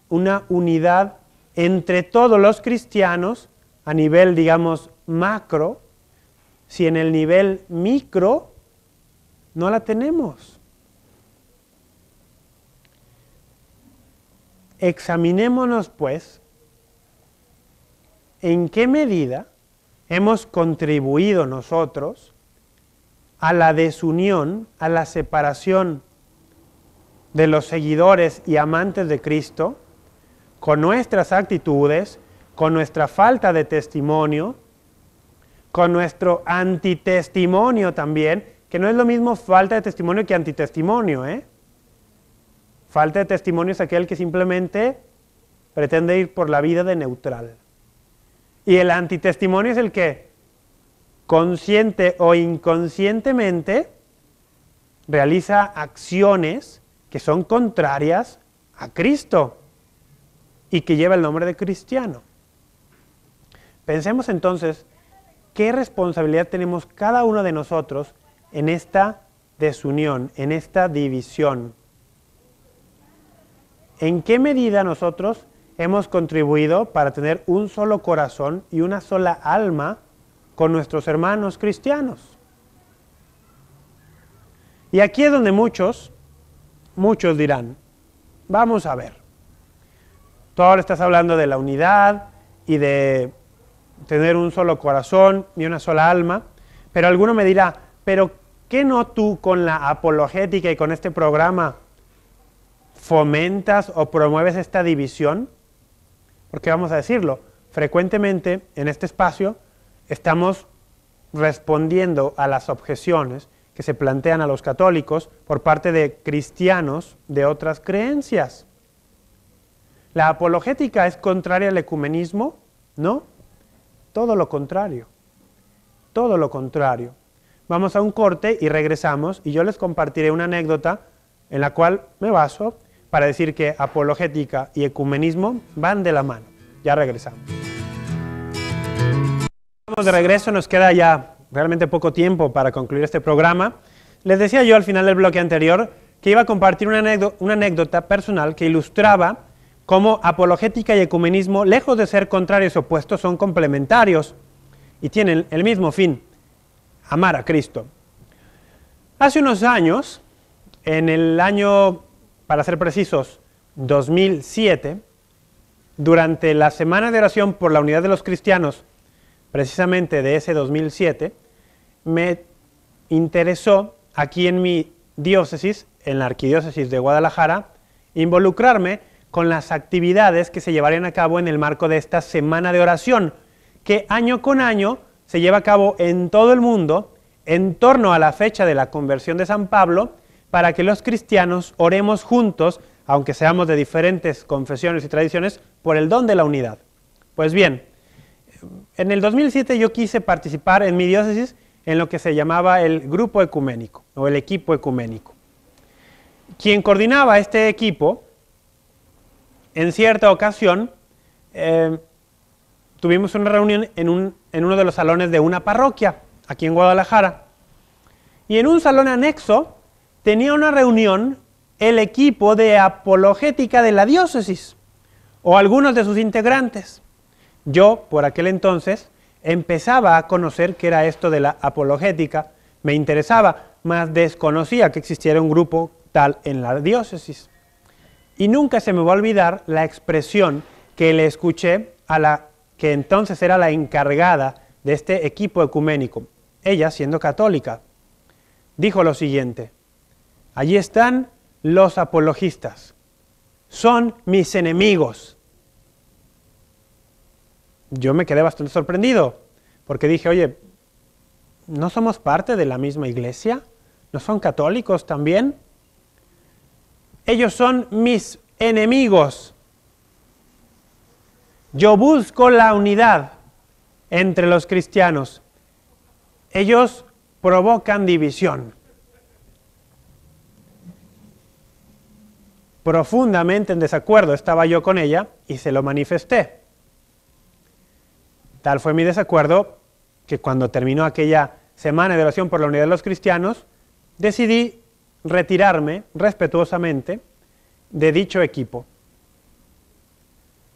una unidad entre todos los cristianos a nivel, digamos, macro, si en el nivel micro no la tenemos. Examinémonos, pues, en qué medida hemos contribuido nosotros a la desunión, a la separación de los seguidores y amantes de Cristo, con nuestras actitudes, con nuestra falta de testimonio, con nuestro antitestimonio también, que no es lo mismo falta de testimonio que antitestimonio, ¿eh? Falta de testimonio es aquel que simplemente pretende ir por la vida de neutral. Y el antitestimonio es el que, consciente o inconscientemente, realiza acciones que son contrarias a Cristo y que lleva el nombre de cristiano. Pensemos entonces, ¿qué responsabilidad tenemos cada uno de nosotros en esta desunión, en esta división? ¿En qué medida nosotros hemos contribuido para tener un solo corazón y una sola alma con nuestros hermanos cristianos? Y aquí es donde muchos dirán, vamos a ver, tú ahora estás hablando de la unidad y de tener un solo corazón y una sola alma, pero alguno me dirá, pero ¿qué no tú con la apologética y con este programa fomentas o promueves esta división? Porque vamos a decirlo, frecuentemente en este espacio estamos respondiendo a las objeciones que se plantean a los católicos por parte de cristianos de otras creencias. ¿La apologética es contraria al ecumenismo? No, todo lo contrario, todo lo contrario. Vamos a un corte y regresamos y yo les compartiré una anécdota en la cual me baso para decir que apologética y ecumenismo van de la mano. Ya regresamos. Vamos de regreso, nos queda ya realmente poco tiempo para concluir este programa. Les decía yo al final del bloque anterior que iba a compartir una anécdota personal que ilustraba cómo apologética y ecumenismo, lejos de ser contrarios y opuestos, son complementarios y tienen el mismo fin, amar a Cristo. Hace unos años, en el año, para ser precisos, 2007, durante la Semana de Oración por la Unidad de los Cristianos, precisamente de ese 2007, me interesó aquí en mi diócesis, en la Arquidiócesis de Guadalajara, involucrarme con las actividades que se llevarían a cabo en el marco de esta Semana de Oración, que año con año se lleva a cabo en todo el mundo en torno a la fecha de la conversión de San Pablo, para que los cristianos oremos juntos, aunque seamos de diferentes confesiones y tradiciones, por el don de la unidad. Pues bien, en el 2007 yo quise participar en mi diócesis en lo que se llamaba el grupo ecuménico, o el equipo ecuménico. Quien coordinaba este equipo, en cierta ocasión, tuvimos una reunión en uno de los salones de una parroquia, aquí en Guadalajara. Y en un salón anexo tenía una reunión el equipo de apologética de la diócesis, o algunos de sus integrantes. Yo, por aquel entonces, empezaba a conocer qué era esto de la apologética, me interesaba, mas desconocía que existiera un grupo tal en la diócesis. Y nunca se me va a olvidar la expresión que le escuché a la que entonces era la encargada de este equipo ecuménico, ella siendo católica, dijo lo siguiente: allí están los apologistas, son mis enemigos. Yo me quedé bastante sorprendido, porque dije, oye, ¿no somos parte de la misma iglesia? ¿No son católicos también? Ellos son mis enemigos. Yo busco la unidad entre los cristianos. Ellos provocan división. Profundamente en desacuerdo estaba yo con ella y se lo manifesté. Tal fue mi desacuerdo que cuando terminó aquella semana de oración por la unidad de los cristianos, decidí retirarme respetuosamente de dicho equipo.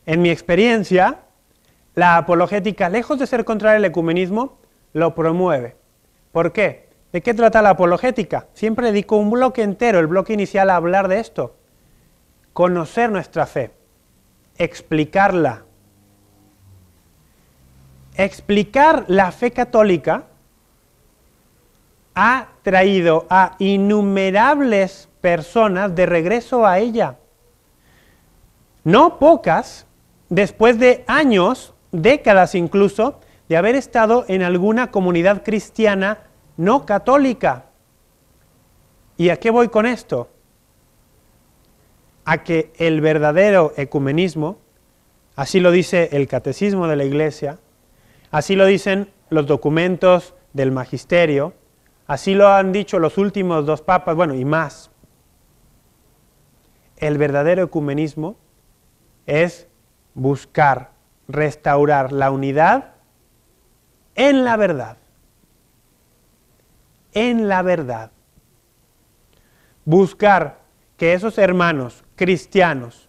En mi experiencia, la apologética, lejos de ser contraria al ecumenismo, lo promueve. ¿Por qué? ¿De qué trata la apologética? Siempre dedico un bloque entero, el bloque inicial, a hablar de esto. Conocer nuestra fe, explicarla. Explicar la fe católica ha traído a innumerables personas de regreso a ella. No pocas, después de años, décadas incluso, de haber estado en alguna comunidad cristiana no católica. ¿Y a qué voy con esto? A que el verdadero ecumenismo, así lo dice el Catecismo de la Iglesia, así lo dicen los documentos del Magisterio, así lo han dicho los últimos dos papas, bueno, y más. El verdadero ecumenismo es buscar, restaurar la unidad en la verdad. En la verdad. Buscar que esos hermanos cristianos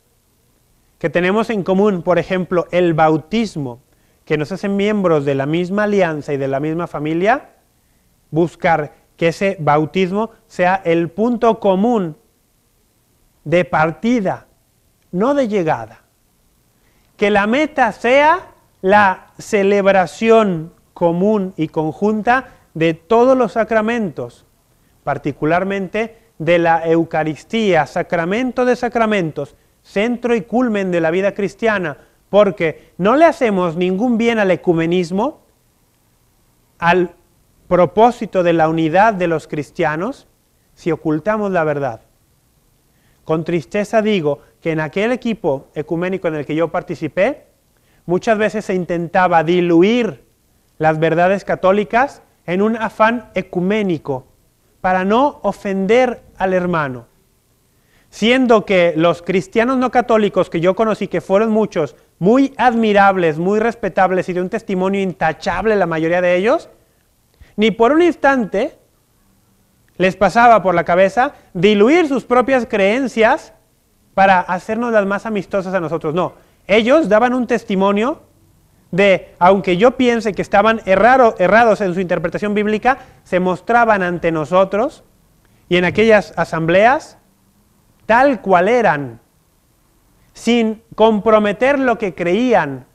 que tenemos en común, por ejemplo, el bautismo, que nos hacen miembros de la misma alianza y de la misma familia, buscar que ese bautismo sea el punto común de partida, no de llegada. Que la meta sea la celebración común y conjunta de todos los sacramentos, particularmente de la Eucaristía, sacramento de sacramentos, centro y culmen de la vida cristiana, porque no le hacemos ningún bien al ecumenismo, al propósito de la unidad de los cristianos, si ocultamos la verdad. Con tristeza digo que en aquel equipo ecuménico en el que yo participé, muchas veces se intentaba diluir las verdades católicas en un afán ecuménico, para no ofender al hermano. Siendo que los cristianos no católicos que yo conocí, que fueron muchos, muy admirables, muy respetables y de un testimonio intachable la mayoría de ellos, ni por un instante les pasaba por la cabeza diluir sus propias creencias para hacernos las más amistosas a nosotros. No, ellos daban un testimonio de, aunque yo piense que estaban errados en su interpretación bíblica, se mostraban ante nosotros y en aquellas asambleas tal cual eran, sin comprometer lo que creían.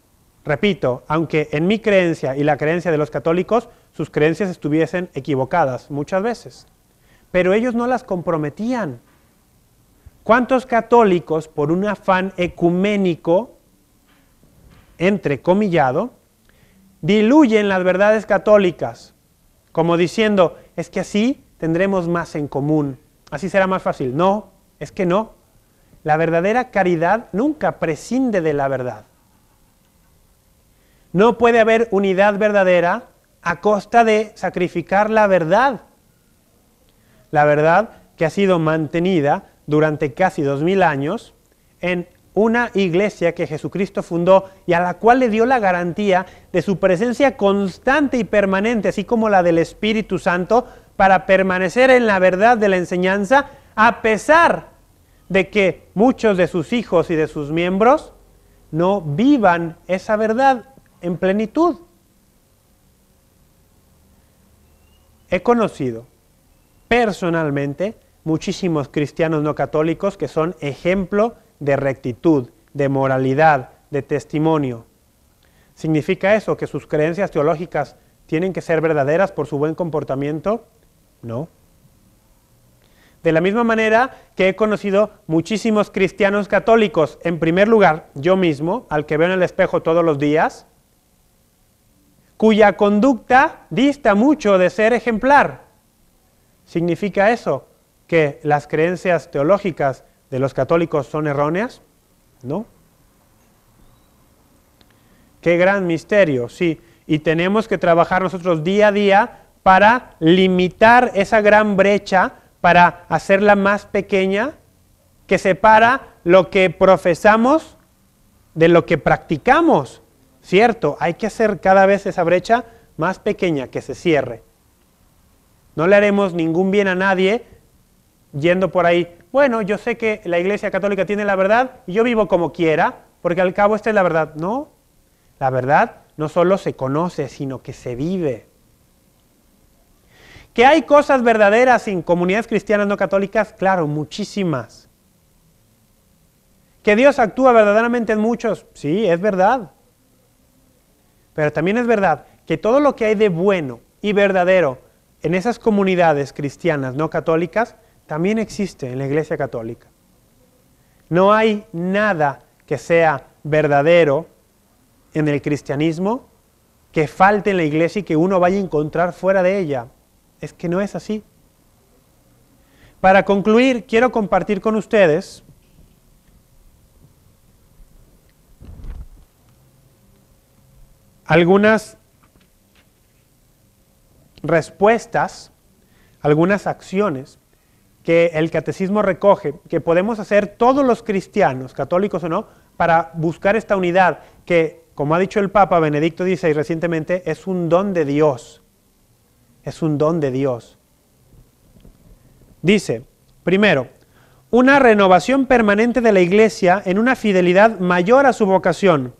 Repito, aunque en mi creencia y la creencia de los católicos, sus creencias estuviesen equivocadas muchas veces, pero ellos no las comprometían. ¿Cuántos católicos, por un afán ecuménico, entrecomillado, diluyen las verdades católicas, como diciendo, es que así tendremos más en común, así será más fácil? No, es que no. La verdadera caridad nunca prescinde de la verdad. No puede haber unidad verdadera a costa de sacrificar la verdad. La verdad que ha sido mantenida durante casi 2000 años en una iglesia que Jesucristo fundó y a la cual le dio la garantía de su presencia constante y permanente, así como la del Espíritu Santo, para permanecer en la verdad de la enseñanza, a pesar de que muchos de sus hijos y de sus miembros no vivan esa verdad en plenitud. He conocido personalmente muchísimos cristianos no católicos que son ejemplo de rectitud, de moralidad, de testimonio. ¿Significa eso que sus creencias teológicas tienen que ser verdaderas por su buen comportamiento? No. De la misma manera que he conocido muchísimos cristianos católicos, en primer lugar, yo mismo, al que veo en el espejo todos los días, cuya conducta dista mucho de ser ejemplar. ¿Significa eso que las creencias teológicas de los católicos son erróneas? No. Qué gran misterio, sí. Y tenemos que trabajar nosotros día a día para limitar esa gran brecha, para hacerla más pequeña, que separa lo que profesamos de lo que practicamos. Cierto, hay que hacer cada vez esa brecha más pequeña, que se cierre. No le haremos ningún bien a nadie yendo por ahí, bueno, yo sé que la Iglesia Católica tiene la verdad y yo vivo como quiera, porque al cabo esta es la verdad. No, la verdad no solo se conoce, sino que se vive. ¿Que hay cosas verdaderas en comunidades cristianas no católicas? Claro, muchísimas. ¿Que Dios actúa verdaderamente en muchos? Sí, es verdad. Pero también es verdad que todo lo que hay de bueno y verdadero en esas comunidades cristianas no católicas también existe en la Iglesia Católica. No hay nada que sea verdadero en el cristianismo que falte en la Iglesia y que uno vaya a encontrar fuera de ella. Es que no es así. Para concluir, quiero compartir con ustedes algunas respuestas, algunas acciones que el catecismo recoge, que podemos hacer todos los cristianos, católicos o no, para buscar esta unidad que, como ha dicho el Papa Benedicto XVI recientemente, es un don de Dios. Es un don de Dios. Dice, primero, una renovación permanente de la Iglesia en una fidelidad mayor a su vocación.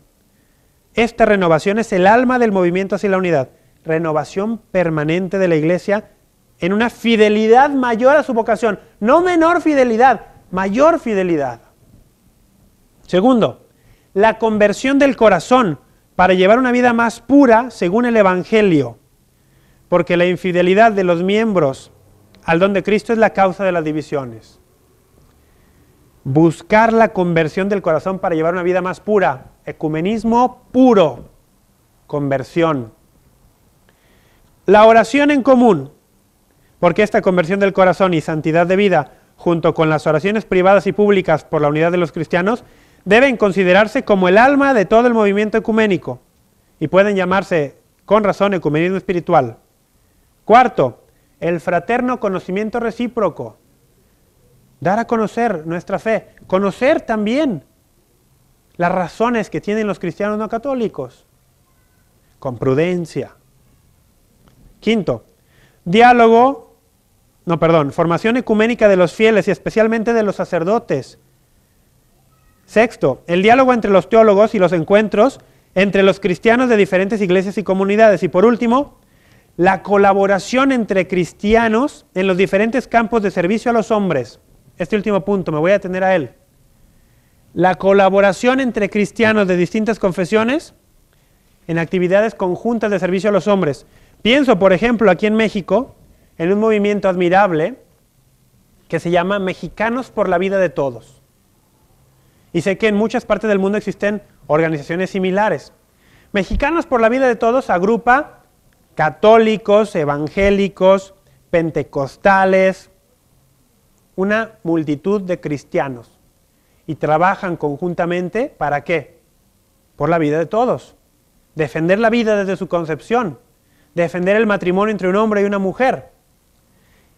Esta renovación es el alma del movimiento hacia la unidad. Renovación permanente de la Iglesia en una fidelidad mayor a su vocación. No menor fidelidad, mayor fidelidad. Segundo, la conversión del corazón para llevar una vida más pura según el Evangelio. Porque la infidelidad de los miembros al don de Cristo es la causa de las divisiones. Buscar la conversión del corazón para llevar una vida más pura. Ecumenismo puro. Conversión. La oración en común. Porque esta conversión del corazón y santidad de vida, junto con las oraciones privadas y públicas por la unidad de los cristianos, deben considerarse como el alma de todo el movimiento ecuménico. Y pueden llamarse, con razón, ecumenismo espiritual. Cuarto, el fraterno conocimiento recíproco. Dar a conocer nuestra fe. Conocer también las razones que tienen los cristianos no católicos. Con prudencia. Quinto, formación ecuménica de los fieles y especialmente de los sacerdotes. Sexto, el diálogo entre los teólogos y los encuentros entre los cristianos de diferentes iglesias y comunidades. Y por último, la colaboración entre cristianos en los diferentes campos de servicio a los hombres. Este último punto, me voy a atener a él. La colaboración entre cristianos de distintas confesiones en actividades conjuntas de servicio a los hombres. Pienso, por ejemplo, aquí en México, en un movimiento admirable que se llama Mexicanos por la Vida de Todos. Y sé que en muchas partes del mundo existen organizaciones similares. Mexicanos por la Vida de Todos agrupa católicos, evangélicos, pentecostales, una multitud de cristianos. Y trabajan conjuntamente, ¿para qué? Por la vida de todos. Defender la vida desde su concepción. Defender el matrimonio entre un hombre y una mujer.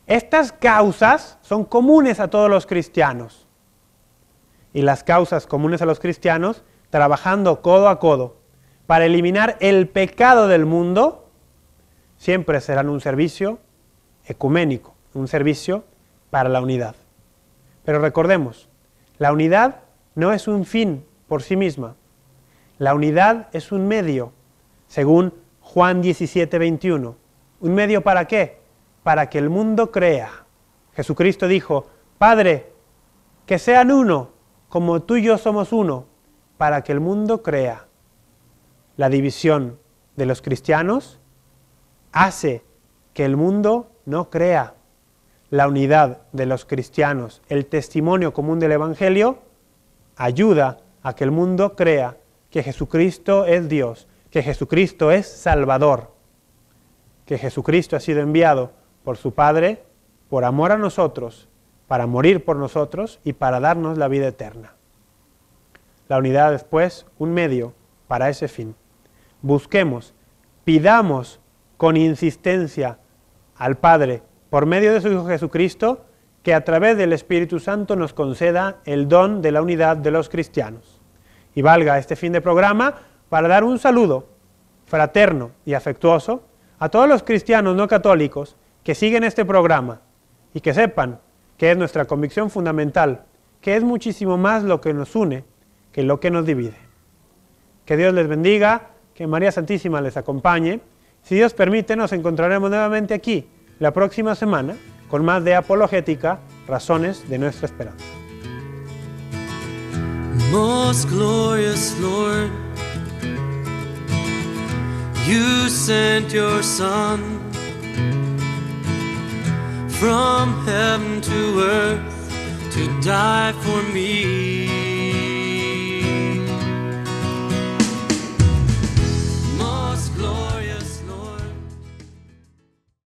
Estas causas son comunes a todos los cristianos. Y las causas comunes a los cristianos, trabajando codo a codo para eliminar el pecado del mundo, siempre serán un servicio ecuménico, un servicio para la unidad. Pero recordemos, la unidad no es un fin por sí misma. La unidad es un medio, según Juan 17:21. ¿Un medio para qué? Para que el mundo crea. Jesucristo dijo, Padre, que sean uno, como tú y yo somos uno, para que el mundo crea. la división de los cristianos hace que el mundo no crea. La unidad de los cristianos, el testimonio común del Evangelio, ayuda a que el mundo crea que Jesucristo es Dios, que Jesucristo es Salvador, que Jesucristo ha sido enviado por su Padre por amor a nosotros, para morir por nosotros y para darnos la vida eterna. La unidad es, pues, un medio para ese fin. Busquemos, pidamos con insistencia al Padre, por medio de su Hijo Jesucristo, que a través del Espíritu Santo nos conceda el don de la unidad de los cristianos. Y valga este fin de programa para dar un saludo fraterno y afectuoso a todos los cristianos no católicos que siguen este programa y que sepan que es nuestra convicción fundamental, que es muchísimo más lo que nos une que lo que nos divide. Que Dios les bendiga, que María Santísima les acompañe. Si Dios permite, nos encontraremos nuevamente aquí la próxima semana con más de Apologética, Razones de Nuestra Esperanza. Most glorious Lord, you sent your Son from heaven to earth to die for me.